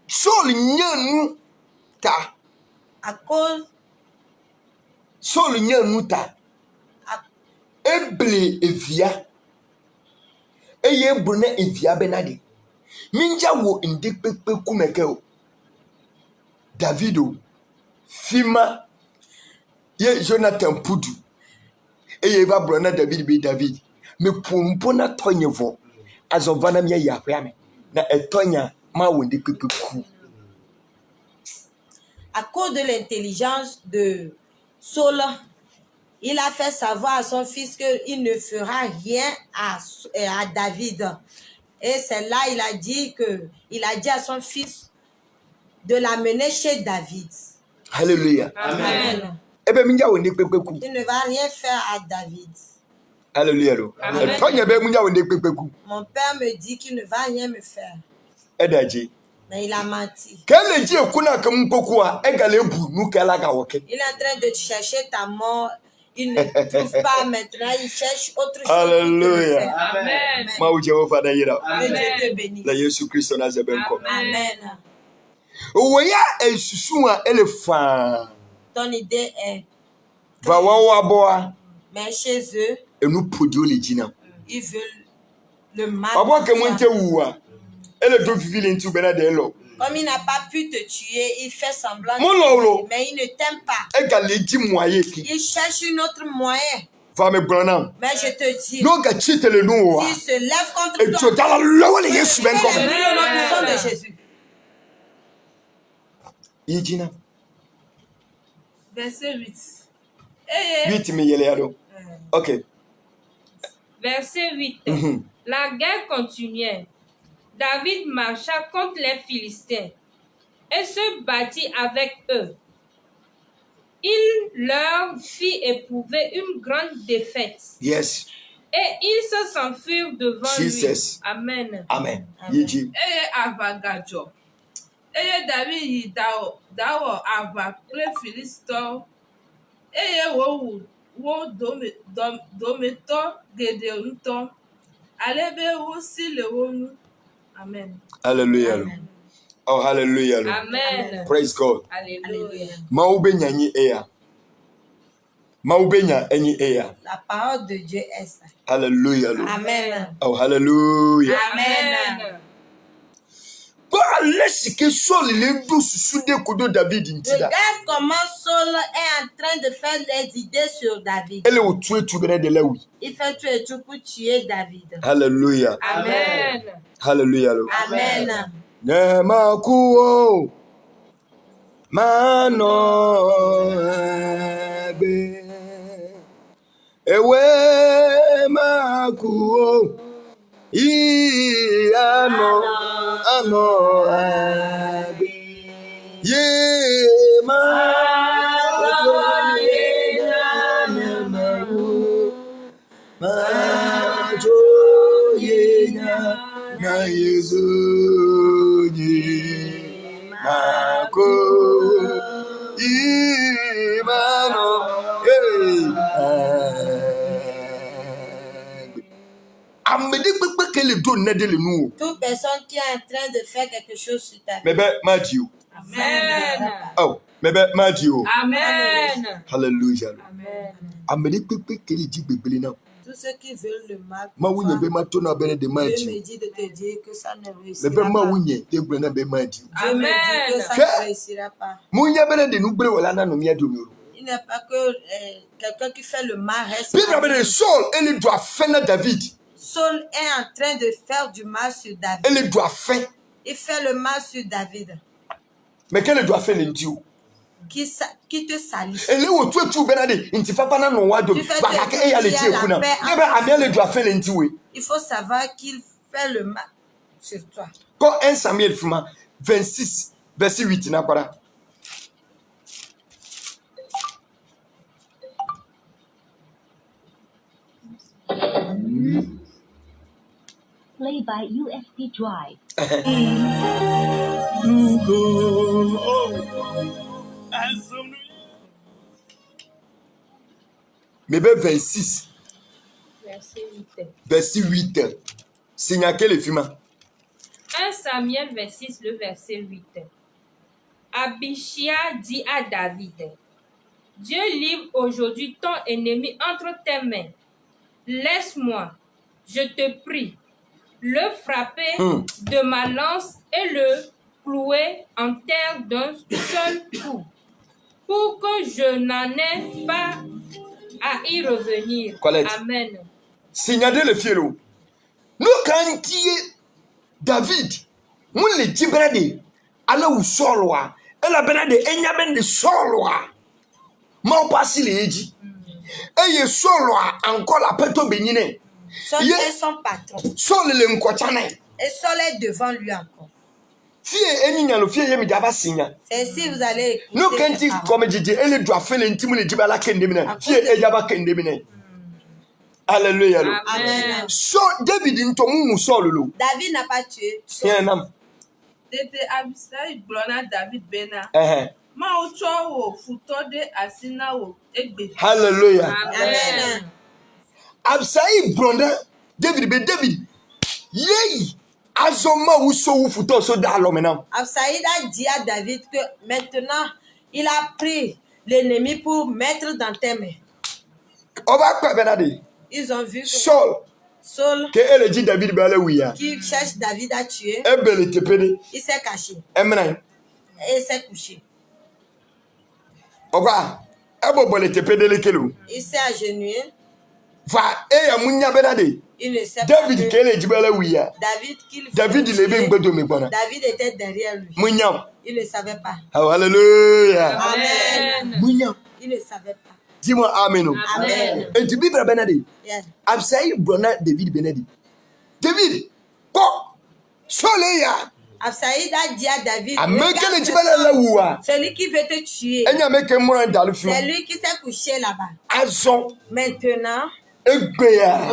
Speaker 2: Saul nyanu ta.
Speaker 3: À cause,
Speaker 2: Saul nyanu ta. Eble evia. Eye brune evia benadi. Minja wo inde pepe kumeke o. Davido fima ye Jonathan pudu. Eye va bruna David be David. Me pompo na tonyevo. Azovana mi ya hwame. Na etonya ma wo inde pepe ku.
Speaker 3: à cause de l'intelligence de Saul, il a fait savoir à son fils qu'il ne fera rien à David. Et c'est là il a dit à son fils de l'amener chez David.
Speaker 2: Hallelujah.
Speaker 5: Amen.
Speaker 2: Ebe minja wo inde pepe ku.
Speaker 3: Il ne va rien faire à David.
Speaker 2: Hallelujah.
Speaker 5: Amen.
Speaker 2: Etonya be minja wo inde pepe ku.
Speaker 3: Mon père me dit qu'il ne va rien me faire.
Speaker 2: Edaji.
Speaker 3: Mais il a menti.
Speaker 2: Kele ji ekuna kam kokua egale bu nu kala ga woke.
Speaker 3: Il est en train de chercher ta mort. Il ne trouve pas maintenant. Il cherche autre chose.
Speaker 2: Hallelujah.
Speaker 5: Amen.
Speaker 2: Ma u Jehova na yira.
Speaker 3: Que Dieu te bénisse.
Speaker 2: La Yesu Kristo na zeben ko.
Speaker 3: Amen.
Speaker 2: Oya esusu a elefa.
Speaker 3: Ton idée est,
Speaker 2: Va wa boa
Speaker 3: mais chez eux,
Speaker 2: enu podio le jina.
Speaker 3: ils veulent le mal.
Speaker 2: Abo ke mo nte wuwa. Ele do vivile ntu bena de lo.
Speaker 3: Comme il n'a pas pu te tuer, il fait semblant
Speaker 2: Mon
Speaker 3: de
Speaker 2: lolo.
Speaker 3: tuer, mais il ne t'aime pas.
Speaker 2: Egale ji moye ki.
Speaker 3: Il cherche un autre moyen.
Speaker 2: Va me brana.
Speaker 3: Mais je te dis,
Speaker 2: No ga chitele nu wa.
Speaker 3: s'il se lève contre
Speaker 2: E
Speaker 3: toi,
Speaker 2: to dala lo le Yesu ben ko.
Speaker 3: le nom puissant de Jésus.
Speaker 2: Yijina.
Speaker 4: Verset 8.
Speaker 2: 8 mi yele ado. OK.
Speaker 5: Verset 8. La guerre continuait. David marcha contre les Philistins et se battit avec eux. Il leur fit éprouver une grande défaite.
Speaker 2: Yes.
Speaker 5: Et ils se s'enfuirent devant
Speaker 2: Jesus.
Speaker 5: lui. Amen.
Speaker 2: Amen. Yiji.
Speaker 4: Avagajo. David yi dawo ava kple Philistins. Wo dometɔ geɖe ŋutɔ. Ale be wosi le wo nu. Amen.
Speaker 2: Hallelujah.
Speaker 4: Amen.
Speaker 2: Oh, hallelujah.
Speaker 5: Amen.
Speaker 2: Praise God.
Speaker 5: Alléluia.
Speaker 2: Maubenya nyi eya. Maubenya enyi eya.
Speaker 3: La parole de Dieu est ça.
Speaker 2: Hallelujah.
Speaker 3: Amen.
Speaker 2: Oh, hallelujah.
Speaker 3: Amen.
Speaker 2: Regarde
Speaker 3: comment Saul est en train de faire les idées sur David. Il fait tout et tout pour tuer David.
Speaker 2: Hallelujah.
Speaker 5: Amen.
Speaker 2: Hallelujah.
Speaker 3: Amen.
Speaker 2: Nemakuo mano be ewe makuo I ano abi ye ma na Yesu ni mako imano
Speaker 3: Toute personne qui est en train de faire quelque chose sur ta vie.
Speaker 2: Maybe Matthew.
Speaker 5: Amen.
Speaker 2: Oh, maybe Matthew.
Speaker 5: Amen.
Speaker 2: Hallelujah.
Speaker 5: Amen.
Speaker 3: Tous ceux qui veulent le mal, Dieu me dit de te dire que ça ne réussira pas. Dieu me dit que ça ne réussira pas. Il n'est pas que quelqu'un qui fait le mal reste. Saul est en train de faire du mal sur David. Il fait le mal sur David.
Speaker 2: Mais quel doit faire le Dieu?
Speaker 3: Qui te salit. Il faut savoir qu'il fait le mal sur toi.
Speaker 2: Quand 1 Samuel 26, verset 8,
Speaker 6: Play by USB drive.
Speaker 2: Mais 26, verset 8, c'est quel film?
Speaker 5: 1 Samuel 26, le verset 8. Abishai dit à David, Dieu livre aujourd'hui ton ennemi entre tes mains. Laisse-moi, je te prie, le frapper de ma lance et le clouer en terre d'un seul coup, pour que je n'en ai pas à y revenir.
Speaker 2: Colette.
Speaker 5: Amen.
Speaker 2: Signalez le fielo. Nous quand David, nous les dibrade, ala ou solwa, elle a benade enyaben de solwa. Mon passi les dit. Et solwa encore la peto bénine.
Speaker 3: Saul est son patron.
Speaker 2: Sol le nkochane.
Speaker 3: Et Saul est devant lui encore.
Speaker 2: Fie eninya le fie yemi daba signa.
Speaker 3: C'est si vous allez écouter.
Speaker 2: Nous quand comme dit elle doit faire l'intime le dibala kendemina. Fie ejaba kendemina. Alléluia.
Speaker 3: Amen.
Speaker 2: So David ntomu Saul lo.
Speaker 3: David n'a pas tué.
Speaker 4: Tete Abisai glona David bena. Ma ocho wo futo de asina wo egbe.
Speaker 2: Hallelujah.
Speaker 5: Amen.
Speaker 2: Abisai blonda David yey azoma ou so ou futo so da lo maintenant.
Speaker 3: Abisai a dit à David que maintenant il a pris l'ennemi pour mettre dans tes mains.
Speaker 2: On va quoi benade?
Speaker 3: Ils ont vu que
Speaker 2: Saul que elle dit David balaouia
Speaker 3: qui cherche David à tuer. Il s'est caché. Et il s'est couché. Il s'est agenouillé. Il ne sait pas David était derrière lui. Il ne savait pas.
Speaker 2: Hallelujah.
Speaker 3: Amen. Il ne savait pas.
Speaker 2: Dis-moi amen.
Speaker 3: Amen.
Speaker 2: Et tu Bible Benadi.
Speaker 3: Yes.
Speaker 2: Absaï Brona David Benadi. David, quoi? Soleil.
Speaker 3: Absaïd a dit à David,
Speaker 2: celui
Speaker 3: qui veut te tuer, c'est lui qui s'est couché là-bas. Maintenant,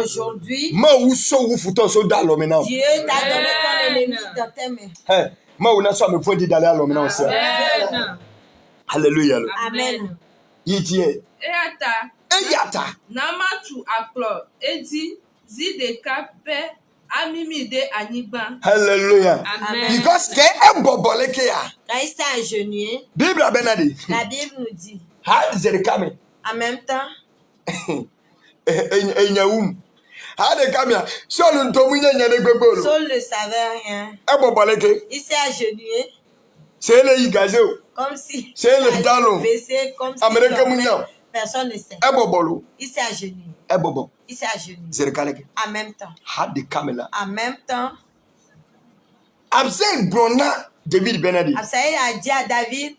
Speaker 3: aujourd'hui, Dieu t'a donné ton ennemi dans tes mains.
Speaker 2: Alléluia.
Speaker 3: Amen.
Speaker 4: Eyata. Namatu aklo edi zideka pe amimide anigba.
Speaker 2: Hallelujah.
Speaker 5: Amen.
Speaker 2: Because
Speaker 3: quand il s'est agenouillé,
Speaker 2: Bible Benadi.
Speaker 3: la Bible nous dit,
Speaker 2: en
Speaker 3: même temps,
Speaker 2: Saul ne
Speaker 3: savait rien. Il s'est agenouillé comme si personne ne sait. Il s'est agenouillé. Il s'est agenouillé. En même temps. En même temps.
Speaker 2: Absaï David Benadi.
Speaker 3: Absaï a dit à David,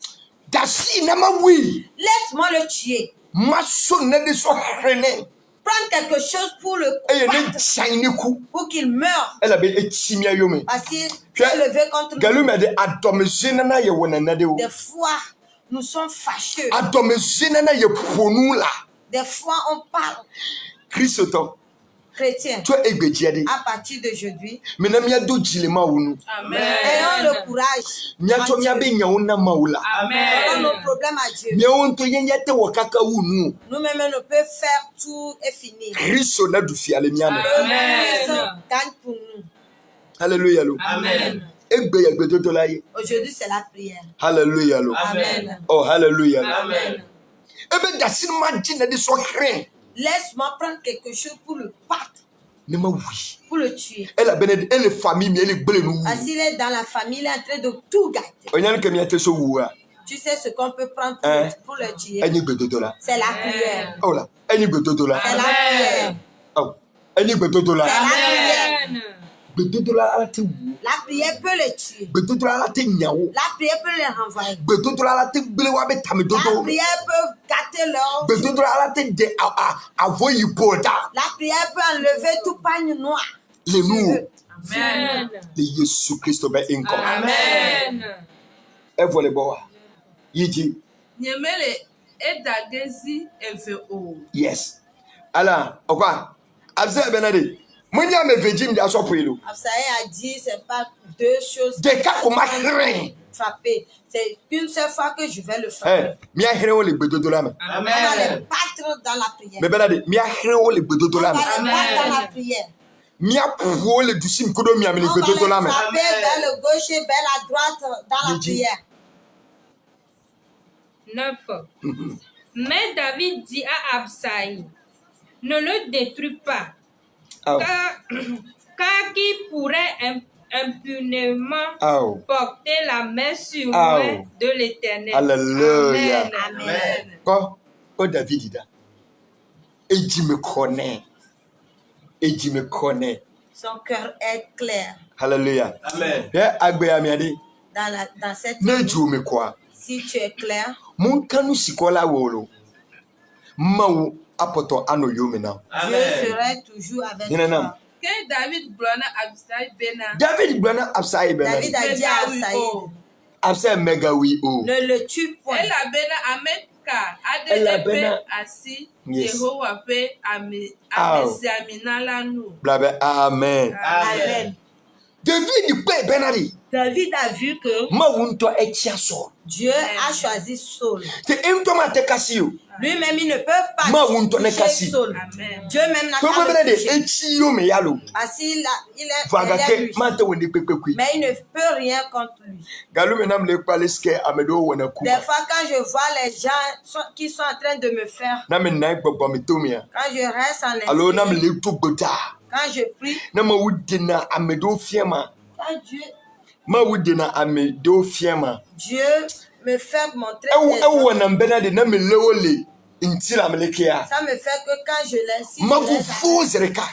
Speaker 3: laisse-moi le tuer. Prends quelque chose pour le combattre, pour qu'il meure. Parce qu'il est levé contre nous. Des fois, nous sommes fâcheux. Des fois, on parle. Chrétien, à partir d'aujourd'hui, ayons le courage. Ayons nos problèmes à Dieu. Nous-mêmes, on peut faire tout et finir. Christ gagne pour nous.
Speaker 2: Alléluia.
Speaker 3: Amen. Aujourd'hui, c'est la prière.
Speaker 2: Alléluia.
Speaker 3: Amen.
Speaker 2: Oh, alléluia.
Speaker 3: Amen. Laisse-moi prendre quelque chose pour le battre, pour le tuer. Parce qu'il est dans la famille, il est en train de tout gâter. Tu sais ce qu'on peut prendre pour le tuer? C'est la prière. C'est la prière. C'est la prière. La prière peut le tuer. La prière peut les renvoyer. La prière peut gâter leur vie. La prière peut enlever tout pagne noir.
Speaker 5: Amen.
Speaker 3: Amen.
Speaker 2: Yes. Alors, quoi? Absaï Benadi. Absaï
Speaker 3: a dit, c'est pas deux choses frapper. C'est une seule fois que je vais le frapper. On va les battre dans la prière. On va les battre dans la prière. On va les frapper vers le gauche et vers la droite dans la prière.
Speaker 5: 9. Mais David dit à Absaï, ne le détruis pas. Car qui pourrait impunément porter la main sur moi de l'Éternel.
Speaker 2: Alléluia.
Speaker 5: Amen.
Speaker 2: Quand David dit, et Dieu me connaît.
Speaker 3: Son cœur est clair.
Speaker 2: Alléluia. Amen.
Speaker 3: Dans cette vie, si tu es clair, Dieu serait toujours avec toi. David a dit à Absaïd, ne le tue point.
Speaker 2: Amen. David
Speaker 3: a vu que Dieu a choisi Saul. Lui-même, il ne peut pas toucher Saul. Dieu même n'a pas touché. Parce qu'il est lui. Mais il ne peut rien contre lui. Des fois, quand je vois les gens qui sont en train de me faire, quand je reste en esprit, quand je prie, Dieu me fait montrer ça me fait que quand je laisse,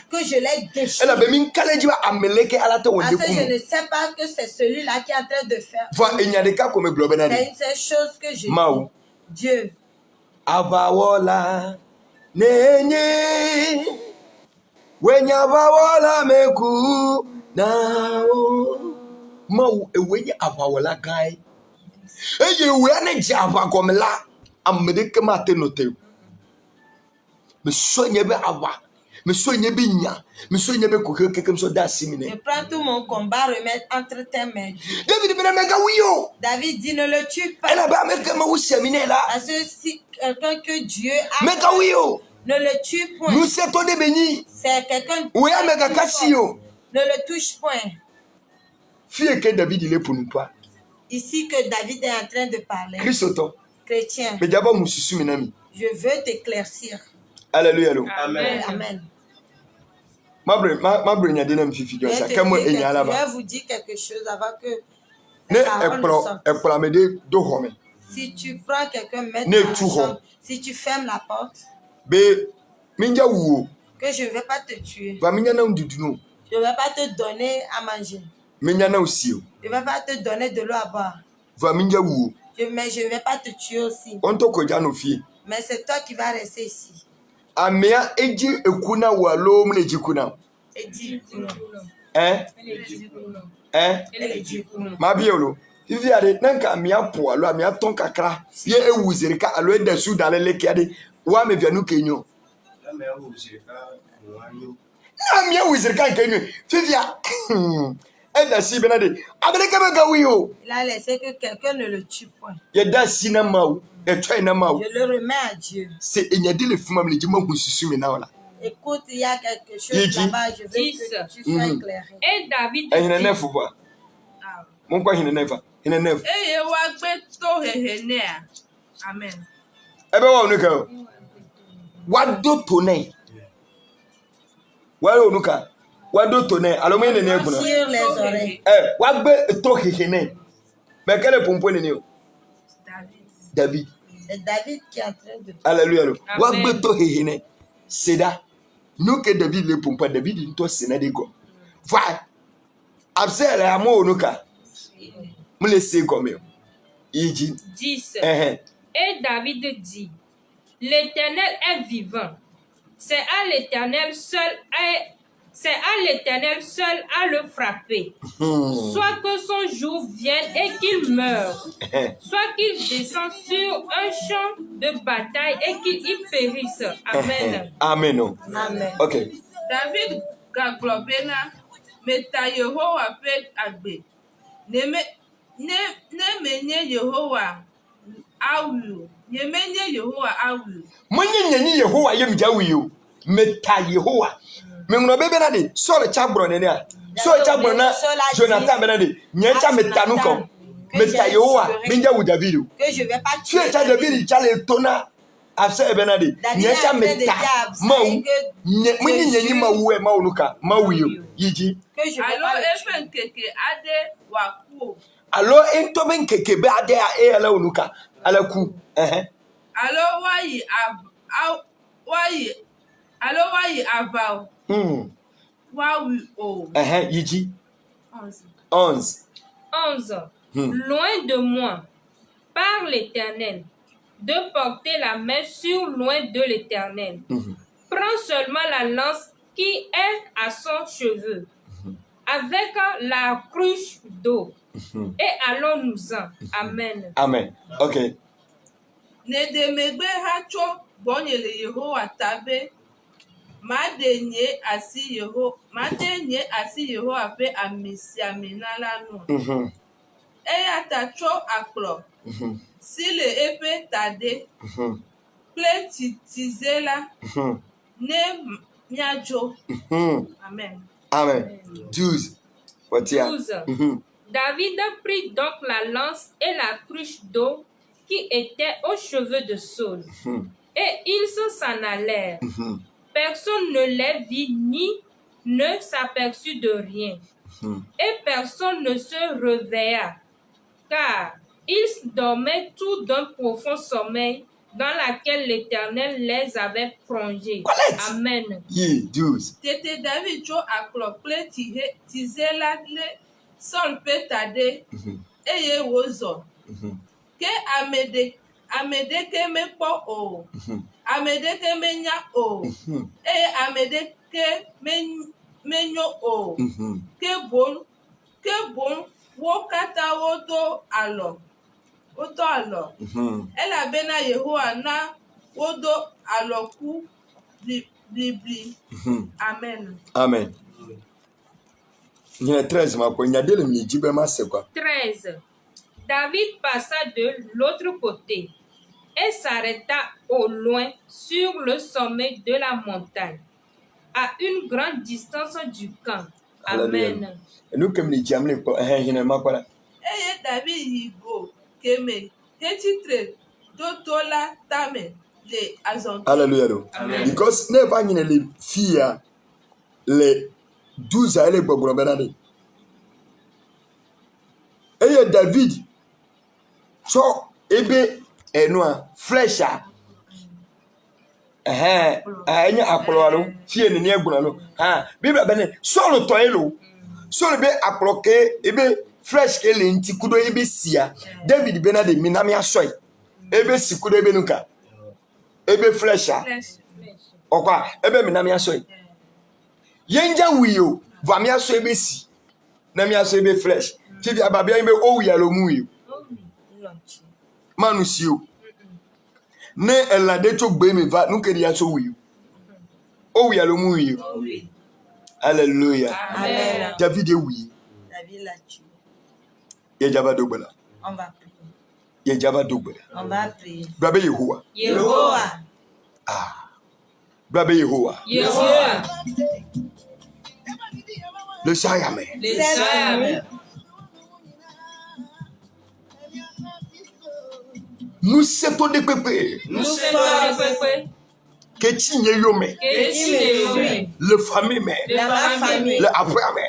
Speaker 3: que je l'ai déchiré. Parce que je ne sais pas que c'est celui-là qui est en train de faire. C'est une seule chose que je dis. Dieu.
Speaker 2: Abawola nenye wenya abawola meku now mau ewenya abawola guy eye we na je abakomla amedeke mate note me sonya be aba me sonya be nya me sonya be kokeke so da simine.
Speaker 3: Je prends tout mon combat, remettre entre tes mains.
Speaker 2: David
Speaker 3: dit ne le tue pas. Parce que si quelqu'un que Dieu a ne le tue point. C'est quelqu'un ne le touche point. Ici que David est en train de parler. Chrétien. Je veux t'éclaircir.
Speaker 2: Alléluia.
Speaker 3: Amen. Amen.
Speaker 2: Je
Speaker 3: vais vous dire quelque chose avant que si tu prends quelqu'un, mets dans la chambre, si tu fermes la porte, que je ne vais pas te tuer. Je ne vais pas te donner à manger. Je ne vais pas te donner de l'eau à boire. Mais je ne vais pas te tuer aussi. Mais c'est toi qui vas rester ici.
Speaker 2: Amia eji ekuna walo mne jikuna.
Speaker 3: Eji kuna.
Speaker 2: Mabiolo. Ivi ade nanka amia po alo amia ton kakra. Ye ewuzere ka alo eda su dalele kiade. Wa me vianu kenyo. Amia wuzere ka kenyo. Fivia. Eda si benade. Abeleka bega wiyo.
Speaker 3: Il a laissé que quelqu'un ne le tue point.
Speaker 2: Ye da si na maou. Je
Speaker 3: le remets à Dieu. Écoute, il y a quelque chose là-bas, je veux que tu sois éclairé.
Speaker 5: Et David dit,
Speaker 3: sur les oreilles.
Speaker 2: David.
Speaker 3: C'est David qui est en train de...
Speaker 2: Alléluia. Wagbeto hehene. Seda. Nous que David le pompa. David into sénade go. Voilà. Absel amo onuka. Me laisser comme. 10.
Speaker 5: Et David dit, l'Éternel est vivant. C'est à l'Éternel seul à le frapper. Soit que son jour vienne et qu'il meure, soit qu'il descende sur un champ de bataille et qu'il y périsse. Amen.
Speaker 2: Amen.
Speaker 3: Amen.
Speaker 2: Ok.
Speaker 4: David gaglobena meta Yehowa pe agbe. Ne menye Yehowa awu. Ne menye Yehowa awu.
Speaker 2: Menye Yehowa yemjawu. Meta Yehowa. Mais on a bébé nade sur le chabron nenia sur le chabron na Jonathan benade nyecha metanu kom meta Yehowa minja wu David
Speaker 3: que je vais pas
Speaker 2: tuer tu David chale tona afse benade nyecha meta mau nyenyi mau e mau nuka mau yo yiji
Speaker 4: allo efen keke ade waku
Speaker 2: allo ento ben keke be ade e ala nuka ala ku
Speaker 4: allo wayi avao.
Speaker 2: Yiji.
Speaker 5: 11. Loin de moi, par l'Éternel, de porter la main sur loin de l'Éternel. Prends seulement la lance qui est à son cheveu, avec la cruche d'eau, et allons-nous-en. Amen.
Speaker 2: Amen. Ok.
Speaker 4: Ne demegbe hacho bonyele Yehowa tabe. Madenye asi Yehowa pe amisiamina nu. Eya tacho aklo. Si le epe tade. Ple titizela. Ne miajo. Amen.
Speaker 2: Amen. 12.
Speaker 5: David prit donc la lance et la cruche d'eau qui était aux cheveux de Saul. Et ils s'en allèrent. Personne ne les vit ni ne s'aperçut de rien. Et personne ne se réveilla, car ils dormaient tous d'un profond sommeil dans lequel l'Éternel les avait plongés. Amen.
Speaker 4: Tete David jo aklople tizela le sol petade eye wozo. Ke Amedeke me kpɔ o. Amedeke me nya o. Eye amedeke me nyo o. Ke boŋ wo katã wodo alɔ. Wodo alɔ. Elabena Yehowa na wodo alɔku blibli. Amen.
Speaker 2: Amen. 13 ma ko nyade le mi jibe ma se quoi.
Speaker 5: 13. David passa de l'autre côté et s'arrêta au loin sur le sommet de la montagne, à une grande distance du camp. Amen.
Speaker 2: Et nous comme les jamle ko hinema quoi.
Speaker 4: Eye David yigo keme ketitre dotola tame le azonto.
Speaker 2: Alléluia.
Speaker 5: Amen.
Speaker 2: Because never nyine les filles les 12 ans les gbogbo benade. Eye David so ebe enua flesh a anya akpolo no fie ne ne agbuna no bibla bene so lo toilo so be akpolo ke ebe fresh ke le nti kudo ebe sia David benade minami asoy ebe sikudo ebe nuka ebe flesh a okwa ebe minami asoy yenja wiyo vami aso ebe si na mi aso ebe flesh tibi ababia ebe o yalo muyo manu siyo ne elade to gbe mi va nu kedi aso wiyo o yalo muyo. Alléluia.
Speaker 3: Amen.
Speaker 2: David est oui.
Speaker 3: David l'a tué.
Speaker 2: Yejaba dogbala.
Speaker 3: On va prier.
Speaker 2: Yejaba dogbala.
Speaker 3: On va prier.
Speaker 2: Brabe Yehowa.
Speaker 3: Yehowa.
Speaker 2: Brabe Yehowa.
Speaker 5: Yehowa.
Speaker 2: Le Sayame.
Speaker 5: Amen.
Speaker 2: Nous sommes de pépé.
Speaker 5: Nous sommes
Speaker 2: Que tu n'y yome. Le famille me. Le après me.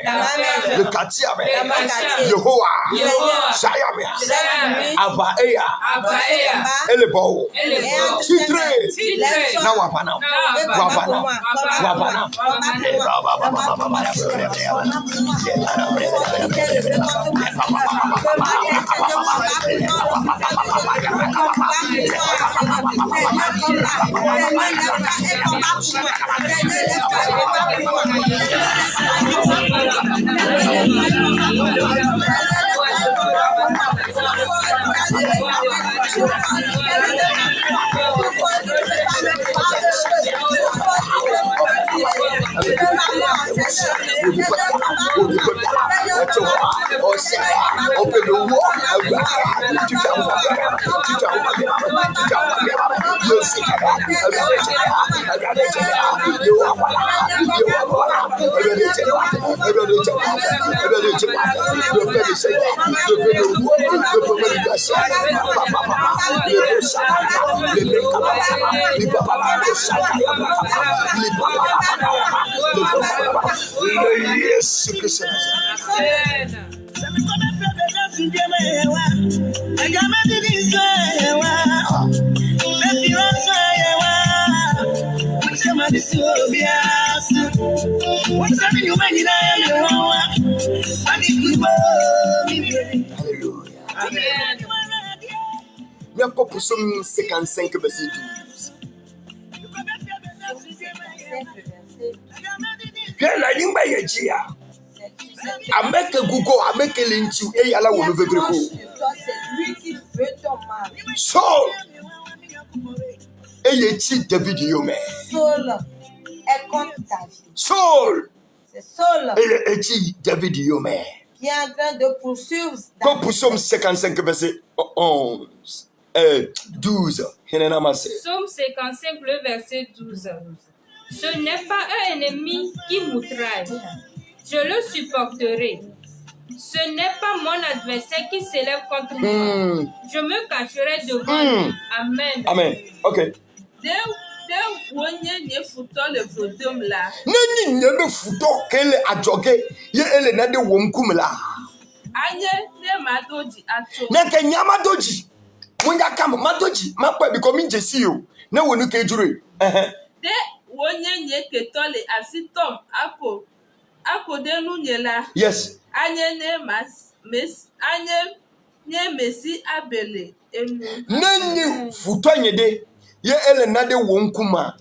Speaker 2: Le quartier me. Yehowa. Sayame. Ava Eya. Et le beau. Titre. Na wapana. Wapana. Pour Psaume 55 verset 12. La lingua yejia. Ameke gugo ameke linchu e yala wo no vegreko. So e yechi David yome.
Speaker 3: Saul est contre David.
Speaker 2: Saul.
Speaker 3: C'est Saul.
Speaker 2: E yechi David yome.
Speaker 3: Qui est en train de poursuivre David.
Speaker 2: Comme Psaume 55 verset 11. 12.
Speaker 5: Psaume 55, le verset 12. Ce n'est pas un ennemi qui m'outrage. Je le supporterai. Ce n'est pas mon adversaire qui s'élève contre moi. Je me cacherai devant lui. Amen.
Speaker 2: Amen. Ok. Nani nyebe futo kele ajoge ye ele na de womkum la.
Speaker 4: Anye ne madoji ato.
Speaker 2: Na ke nyama doji. Munya kam madoji mapa bi komi jesi o. Na wonu ke jure.
Speaker 4: De wonye nye ketole asitom ako de nu nyela.
Speaker 2: Yes.
Speaker 4: Anye ne mas mes anye Mesi abele enu.
Speaker 2: Nani futonye de ye ele nade wonkuma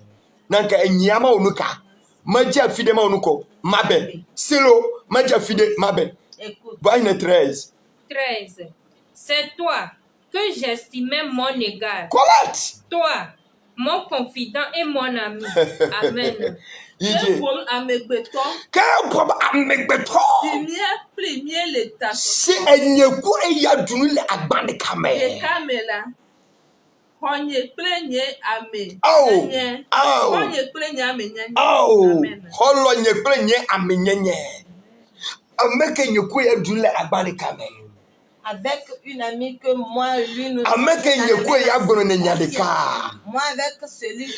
Speaker 2: nanka enyama onuka maja fide ma onuko mabe silo maja fide mabe. Voyez 13.
Speaker 5: C'est toi que j'estimais mon égard.
Speaker 2: Colette.
Speaker 5: Toi, mon confident et mon ami. Amen.
Speaker 2: Si elle n'y a quoi, il y a du nul à bande camé.
Speaker 3: Avec une amie que moi, lui, nous
Speaker 2: moi avec
Speaker 3: celui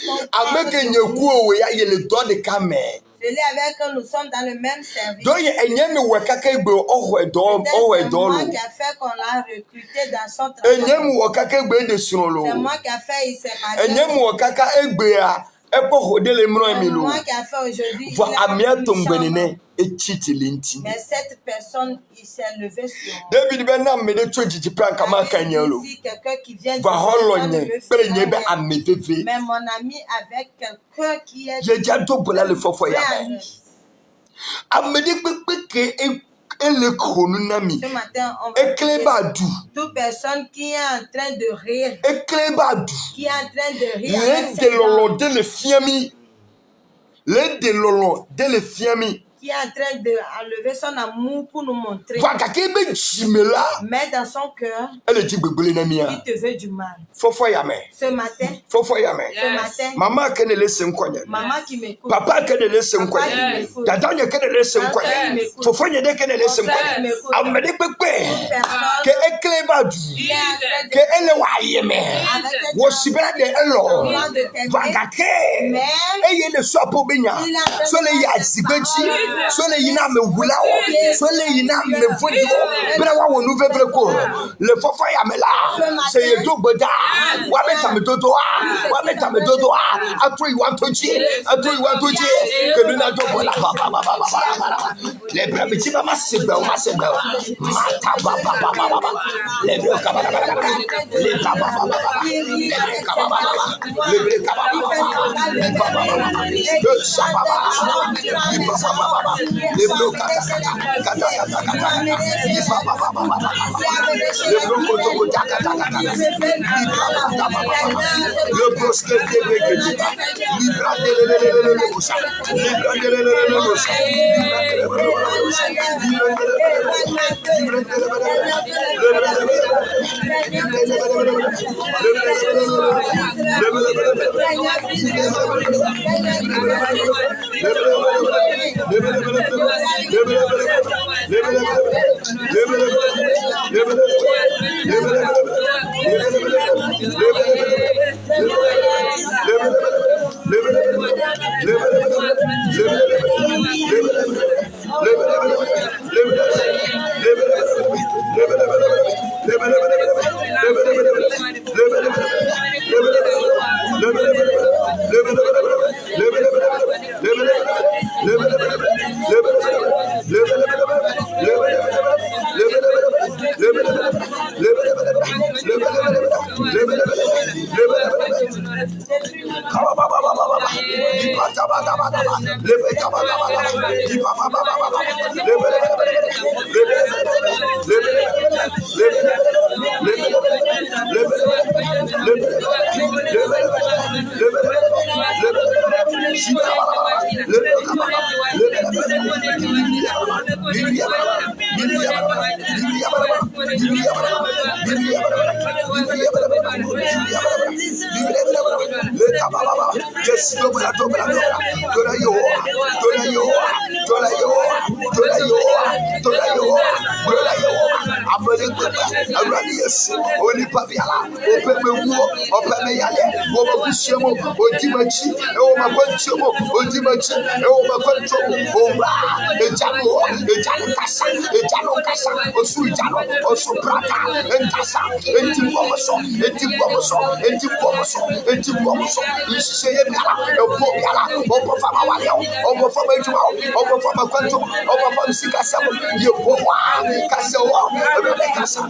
Speaker 3: avec nous sommes dans le même service. C'est moi qui a fait qu'on l'a recruté dans son travail. C'est moi qui a fait il s'est marié. C'est moi qui a fait aujourd'hui. Mais cette personne, il s'est levé sur moi. Ici, quelqu'un qui vient de mais mon ami avec quelqu'un qui est ce matin, on va toute personne qui est en train de rire, qui est en train de rire, qui est en train d'enlever son amour pour nous montrer. Mais dans son cœur, il te veut du mal. Ce matin, maman qui m'écoute,
Speaker 2: papa qui m'écoute, dada qui m'écoute, so le yina me wula o so le yina me vodi o bra wa wonu vevre ko le fofo ya me la se ye do gboda wa beta me dodo after you want to ji ke bi na do bola ba le bra me ji ma se gba mata ba le bra ka ba le ka ba le ka ba le ka ba Yesu oni pabiala ope mewo ope me yale wo mabusiemo odimachi e wo makwanchomo odimachi e wo makwanchomo ora ejano kasa osu ejano osu prata enkasa enti bomoso isise ye biala obo biala obo fama wale obo fama ejuma obo fama kwancho obo fama sikasa ye bowa kasa wo kasa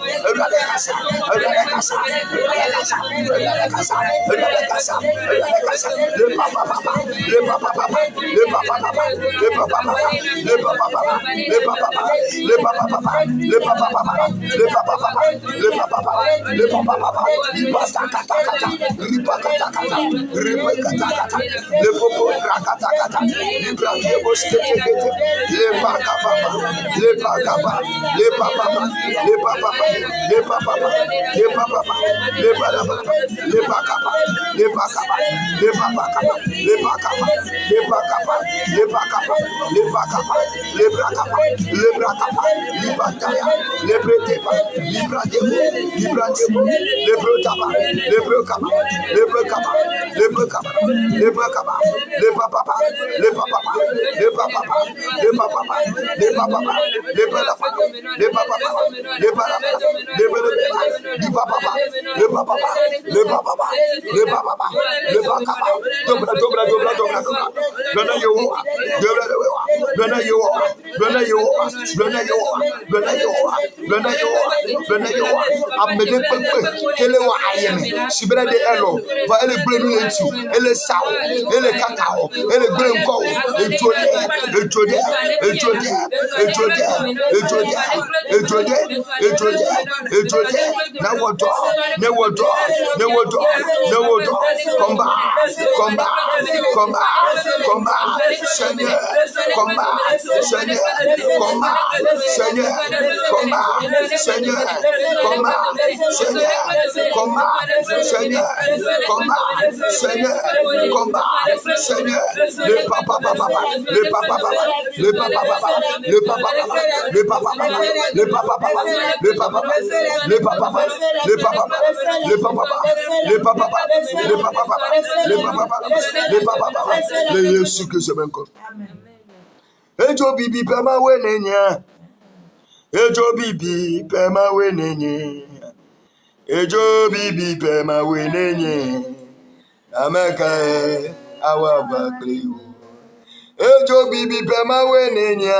Speaker 2: le Yesu Kristo benko. Ejo bibi pema wenenya. Ejo bibi pema wenenye. Ejo bibi pema wenenye. Ameka awabakliwo. Ejo bibi pema wenenya.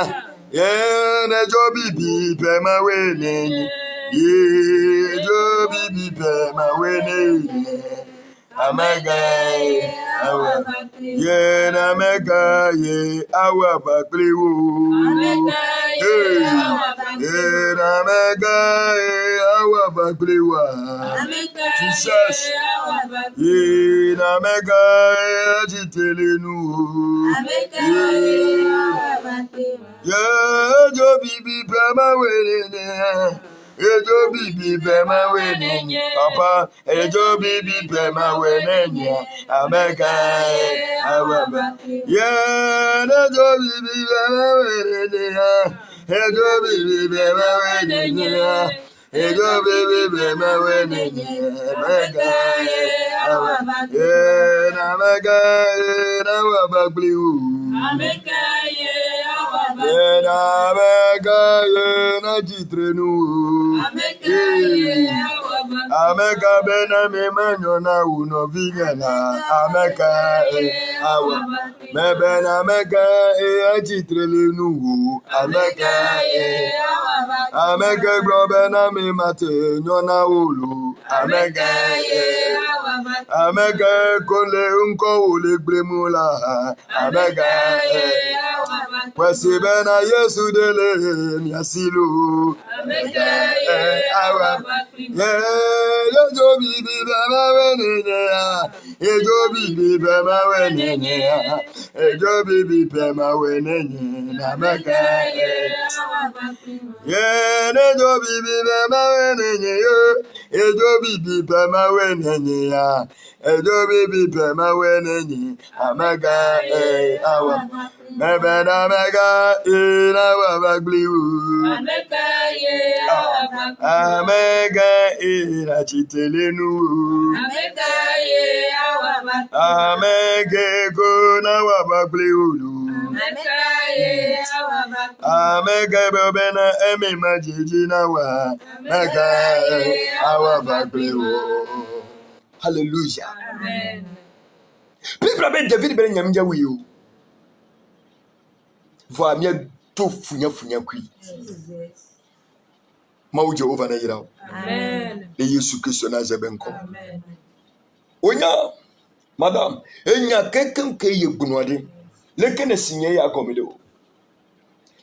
Speaker 2: Ejo bibi pema wenenye. Ejo bibi pema wenenye. Amega ye na mega ye awa bakliwo ye na mega ye awa bakliwa Jesus ye na mega ye jitelenu ye jo bibi pema wenene Ejo bibi pema wenenye Papa Ejo bibi pema wenenye Ameka Awaba Yeah Ejo bibi pema wenenye Ejo bibi pema wenenye Ejo bibi pema wenenye Ameka Awaba Yeah Ameka Awaba bliu Ameka Yena mega yena jitrenu Ameka bena me manyona uno vigana Ameka awa me bena mega jitrenu Ameka gro bena me mate nyona ulu Ameka kole unko ule gremula Ameka Wasi bena Yesu dele miasilu awa Ejo bibi bema wenenye Ejo bibi bema wenenye Ejo bibi bema wenenye Ameka Ejo bibi bema wenenye Ejo bibi bema wenenye Ejo bibi bema wenenye Ameka awa Mebena mega ina wabagliu. Amega ina chitelenu. Amege go na wabagliu. Amega bebena emi majiji na wa. Mega awabagliu. Hallelujah.
Speaker 5: Amen.
Speaker 2: People be David be nyamja wiyo. Va mia to funya kwi. Ma wo Jehovah na yira.
Speaker 5: Amen.
Speaker 2: Le Yesu Kristo na zebenko.
Speaker 5: Amen.
Speaker 2: Onya madam enya keken ke ye gunwade. Le kene sinye ya komedo.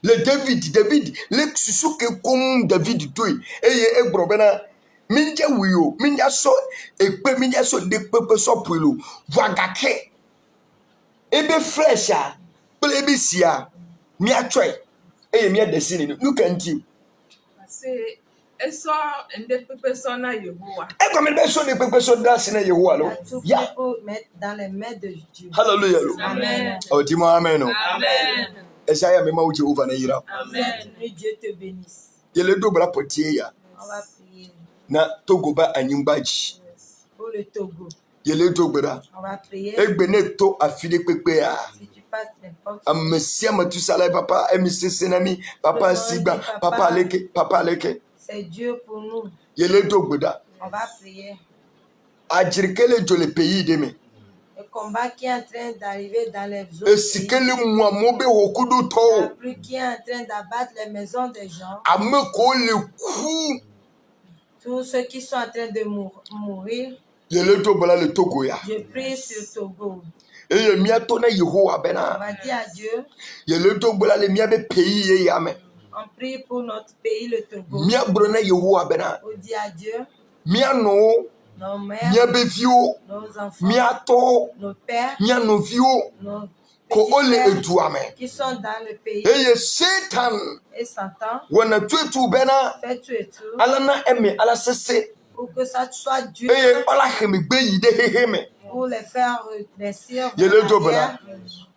Speaker 2: Le David le susuke kom David toy eye egbro minja wiyo minja so ekpe minja so de pepe so pulo vagake ebe fresh a ebe sia mi atwe mi adesini no kanti
Speaker 4: Say eso ende pepe so na Yehowa.
Speaker 2: E comme be so de pepe so da sina Yehowa lo ya
Speaker 3: mettre dans les mains de Dieu.
Speaker 2: hallelujah lo
Speaker 5: Amen.
Speaker 2: o ti mo amen o
Speaker 5: Amen.
Speaker 2: Esaya me ma wo Jehovah na yira
Speaker 5: Amen.
Speaker 3: Que Dieu te bénisse.
Speaker 2: yele do bra potie ya
Speaker 3: On va prier
Speaker 2: na Togo ba anyimbaji
Speaker 3: pour le Togo.
Speaker 2: yele do bra
Speaker 3: On va prier.
Speaker 2: egbe ne to afide pepe ya
Speaker 3: Si tu passes n'importe
Speaker 2: Amesia matusala papa emisesenami papa siba papa leke
Speaker 3: c'est Dieu pour nous.
Speaker 2: yele dogboda
Speaker 3: On va prier.
Speaker 2: ajirikele jole pays de me
Speaker 3: Le combat qui est en train d'arriver dans les autres pays,
Speaker 2: esikele mwa mobe hokudu
Speaker 3: la
Speaker 2: to
Speaker 3: pluie qui est en train d'abattre les maisons des gens,
Speaker 2: ameko le ku
Speaker 3: tous ceux qui sont en train de mourir,
Speaker 2: yele dogbola le Togo ya
Speaker 3: je prie sur Togo.
Speaker 2: eye miato na Yehowa
Speaker 3: On
Speaker 2: bena
Speaker 3: va dire à Dieu,
Speaker 2: yele dogbola le miabe pays ye yame
Speaker 3: on prie pour notre pays, le Togo.
Speaker 2: mia brona Yehowa bena
Speaker 3: On dit à Dieu,
Speaker 2: mia no
Speaker 3: nos mères,
Speaker 2: mia bevio
Speaker 3: nos enfants,
Speaker 2: mia to
Speaker 3: nos pères,
Speaker 2: mia novio
Speaker 3: nos
Speaker 2: ko
Speaker 3: petits
Speaker 2: ole
Speaker 3: frères
Speaker 2: eduame
Speaker 3: qui sont dans le pays
Speaker 2: eye Satan
Speaker 3: et s'entendent,
Speaker 2: wana tuetu bena
Speaker 3: fais tout et tout
Speaker 2: alana eme ala sese
Speaker 3: pour que ça soit Dieu
Speaker 2: eye ola heme gbeyi de heheme
Speaker 3: pour les faire redresser
Speaker 2: yele
Speaker 3: en
Speaker 2: dobla
Speaker 3: arrière.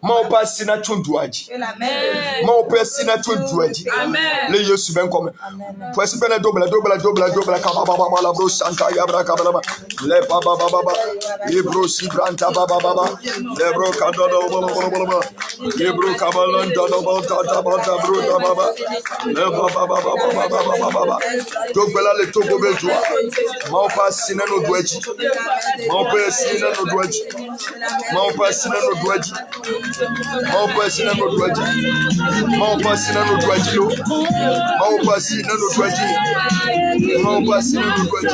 Speaker 2: ma opa sina chunduaji
Speaker 3: Que la main de Dieu
Speaker 2: ma opa sina chunduaji
Speaker 5: Amen.
Speaker 2: le Yesu ben come
Speaker 3: Amen.
Speaker 2: Fwesi bena dobla kababa la bro santa ya bra kababa le baba le bro si branta baba le bro kadodo baba le bro kabalon dodo baba bro baba le baba dobla le togo bejua ma opa sina no duaji ma opa sina no duaji ma opa sina no duaji ma opa sina no duaji ma opa sina no duaji lo ma opa sina no duaji ma opa sina no duaji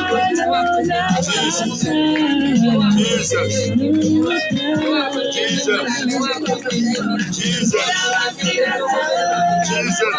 Speaker 2: Jesus Jesus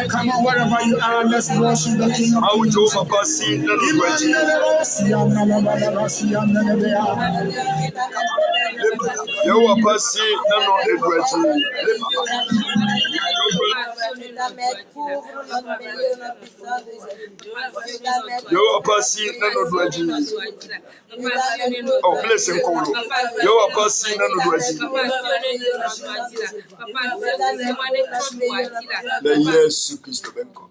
Speaker 1: Come on, wherever you are, let's worship the King of Kings.
Speaker 2: Oh, blessing Kolo. You are passing on the Yesu Kristo benko.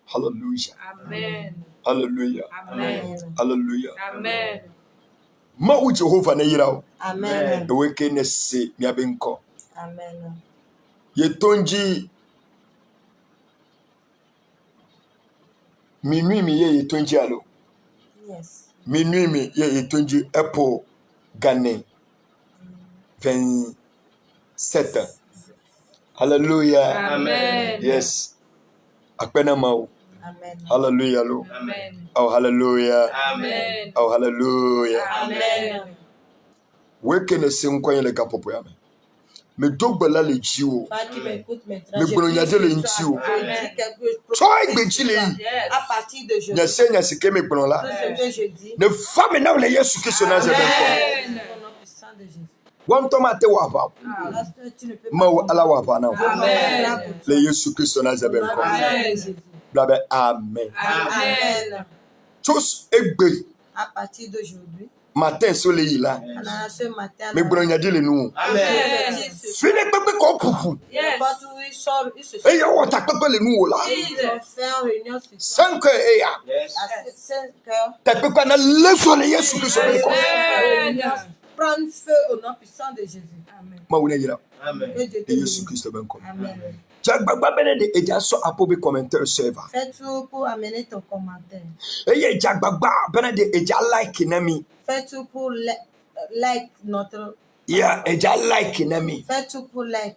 Speaker 2: Hallelujah.
Speaker 5: Amen.
Speaker 2: Hallelujah.
Speaker 5: Amen.
Speaker 2: Hallelujah.
Speaker 5: Amen.
Speaker 2: Ma u Jehovah na yira.
Speaker 3: Amen.
Speaker 2: The weke ne se mi abenko.
Speaker 3: Amen.
Speaker 2: Ye tonji minui mi ye tonji alo.
Speaker 3: Yes.
Speaker 2: Minui mi ye tonji Apple Gane 27 Hallelujah.
Speaker 5: Amen.
Speaker 2: Yes. Akpena mau.
Speaker 3: Amen.
Speaker 2: Hallelujah.
Speaker 5: Amen.
Speaker 2: Oh, hallelujah.
Speaker 5: Amen.
Speaker 2: Oh, hallelujah.
Speaker 5: Amen.
Speaker 2: Weke ne se nkwa yele kapopo ya me. Me dogbala le ji o.
Speaker 3: Qui m'écoute maintenant,
Speaker 2: Me gbononyade le nti o. Try gbeji le yi.
Speaker 3: à partir de aujourd'hui,
Speaker 2: Nya se nya sike me gbon la.
Speaker 3: tout ce que je dis,
Speaker 2: Ne fami na le Yesu Kristo na ze ben ko.
Speaker 3: au nom puissant de Jésus.
Speaker 2: Wan to ma te wa ba.
Speaker 3: Parce que tu ne peux
Speaker 2: Ma
Speaker 3: pas
Speaker 2: ala wa ba na.
Speaker 5: Amen.
Speaker 2: Le Yesu Kristo na ze ben ko.
Speaker 5: Amen.
Speaker 2: Blabe amen.
Speaker 3: Amen.
Speaker 2: Tous egbe
Speaker 3: À partir d'aujourd'hui,
Speaker 2: matin so le yi la.
Speaker 3: ce matin,
Speaker 2: Me gbononyade le nu. Fini pepe ko pupu.
Speaker 5: Yes.
Speaker 3: quand il sort, il se
Speaker 2: E yo wota pepe le nu o la.
Speaker 3: ils ont fait une réunion sur ça.
Speaker 2: 5 e ya.
Speaker 3: À 5 heures,
Speaker 2: Ta pepe na le so le Yesu Kristo ben ko.
Speaker 3: prendre feu au nom puissant de Jésus. Amen.
Speaker 2: Ma wona yira.
Speaker 3: Que Dieu te
Speaker 2: Le Yesu
Speaker 3: bénisse.
Speaker 2: Kristo ben ko.
Speaker 3: Amen.
Speaker 2: Jagbagba bene de eja so apobe commentaire server.
Speaker 3: Fais tout pour amener ton commentaire.
Speaker 2: Eye jagbagba bene de eja like na mi.
Speaker 3: Fais tout pour like notre.
Speaker 2: Yeah, eja like na mi.
Speaker 3: Fais tout pour like.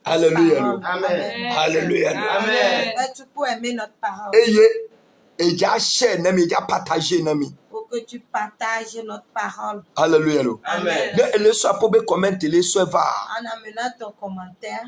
Speaker 2: Hallelujah.
Speaker 3: Parole.
Speaker 2: Amen. Hallelujah.
Speaker 5: Amen.
Speaker 3: Fais tout pour aimer notre parole.
Speaker 2: Eye eja share na mi, eja partager na mi.
Speaker 3: Pour que tu partages notre parole.
Speaker 2: Hallelujah.
Speaker 5: Amen.
Speaker 2: Ne ele so apobe comment le server.
Speaker 3: En amenant ton commentaire,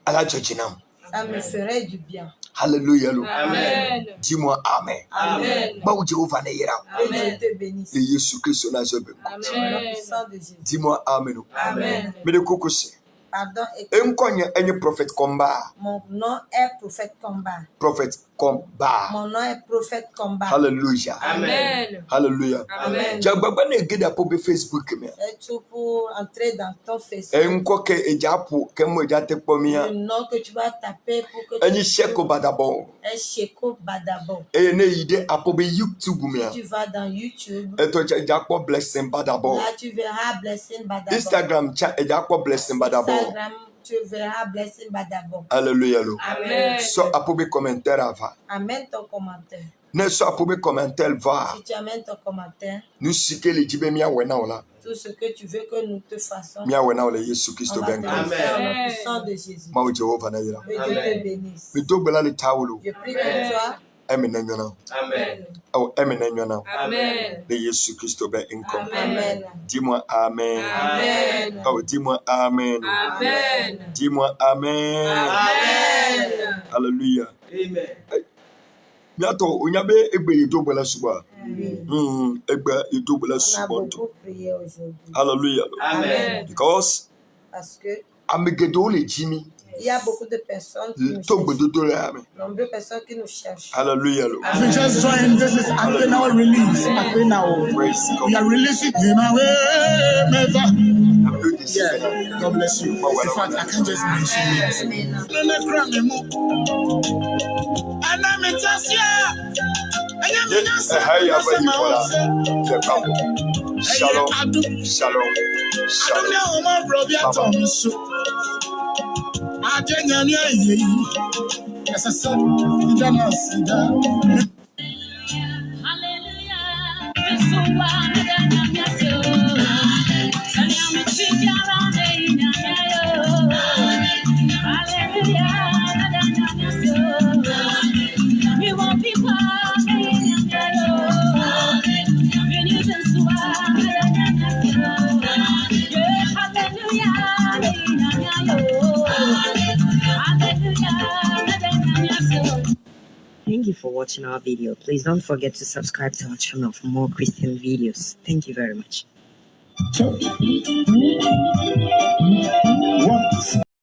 Speaker 2: Ala jojinam.
Speaker 3: ça me ferait du bien.
Speaker 2: Hallelujah.
Speaker 5: Amen.
Speaker 2: Dis-moi amen.
Speaker 5: Amen.
Speaker 2: Ba Jehova na yira.
Speaker 3: Que Dieu te bénisse.
Speaker 2: Le Yesu Kristo na ze ben ko.
Speaker 3: Au nom puissant de Jésus.
Speaker 2: Dis-moi amen.
Speaker 5: Amen.
Speaker 2: Me de kokose.
Speaker 3: Pardon et
Speaker 2: Enkonye enye prophète combat.
Speaker 3: mon nom est prophète combat.
Speaker 2: Prophète combat.
Speaker 3: Mon nom est prophète combat.
Speaker 2: Hallelujah.
Speaker 5: Amen.
Speaker 2: Hallelujah.
Speaker 5: Amen.
Speaker 2: Jagbagba na gede apobe Facebook me.
Speaker 3: Fais tout pour entrer dans ton Facebook.
Speaker 2: Enko ke ejapo ke mo eja te pomia.
Speaker 3: Le nom que tu vas taper pour que
Speaker 2: Enyi sheko badabo.
Speaker 3: est Sheko Badabo.
Speaker 2: E ne ide apobe YouTube me.
Speaker 3: Tu vas dans YouTube.
Speaker 2: Eto ejapo blessing badabo.
Speaker 3: Là, tu verras Blessing Badabo.
Speaker 2: Instagram cha ejapo blessing badabo.
Speaker 3: Instagram, tu verras Blessing Badabo.
Speaker 2: Hallelujah.
Speaker 5: Amen.
Speaker 2: So apobe commentaire ava.
Speaker 3: Amène ton commentaire.
Speaker 2: Ne so apobe commentaire va.
Speaker 3: Si tu amènes ton commentaire,
Speaker 2: Nu sike le jibe mia wena ola.
Speaker 3: tout ce que tu veux que nous te fassons,
Speaker 2: Mia wena ola Yesu
Speaker 3: on
Speaker 2: Kristo
Speaker 3: va te
Speaker 2: ben
Speaker 3: le
Speaker 2: ko.
Speaker 3: faire au nom
Speaker 5: Amen.
Speaker 3: puissant de Jésus.
Speaker 2: Ma Jehova na yira.
Speaker 3: Que Dieu te bénisse.
Speaker 2: Me dogbela le tawolo.
Speaker 3: Je prie pour toi.
Speaker 2: Emi na nyona.
Speaker 5: Amen.
Speaker 2: Oh, emi na nyona.
Speaker 5: Amen.
Speaker 2: Le Yesu Kristo ben inkom.
Speaker 3: Amen.
Speaker 2: Dis-moi amen.
Speaker 5: Amen.
Speaker 2: Oh, dis-moi amen.
Speaker 5: Amen.
Speaker 2: Dis-moi amen.
Speaker 5: Amen.
Speaker 2: Hallelujah.
Speaker 5: Amen.
Speaker 2: Miato, onyabe egbe idogbela suba. Egbe idogbela
Speaker 3: On a
Speaker 2: suba.
Speaker 3: beaucoup prié aujourd'hui.
Speaker 2: Hallelujah.
Speaker 5: Amen.
Speaker 2: Because
Speaker 3: Parce que
Speaker 2: amegedo le jimi.
Speaker 3: il y a beaucoup de personnes qui nous
Speaker 2: Togbe
Speaker 3: cherchent.
Speaker 2: dodo le ame.
Speaker 3: Nombreuses personnes qui nous cherchent.
Speaker 2: Hallelujah.
Speaker 7: If you just join, this is Akpenawa release. Akpenawa.
Speaker 2: Praise
Speaker 7: We are
Speaker 2: God.
Speaker 7: releasing him away, Meva.
Speaker 2: I'm doing this.
Speaker 7: Yeah, God bless you. In fact, I can't just mention it. Nene krame mo. Ana metasia. Anya
Speaker 2: Yes, hey, Shalom. Shalom. Shalom.
Speaker 7: Adunya oma brobia tomsu. Adenya ni ayi. Esasa idana sida.
Speaker 8: Thank you for watching our video. Please don't forget to subscribe to our channel for more Christian videos. Thank you very much.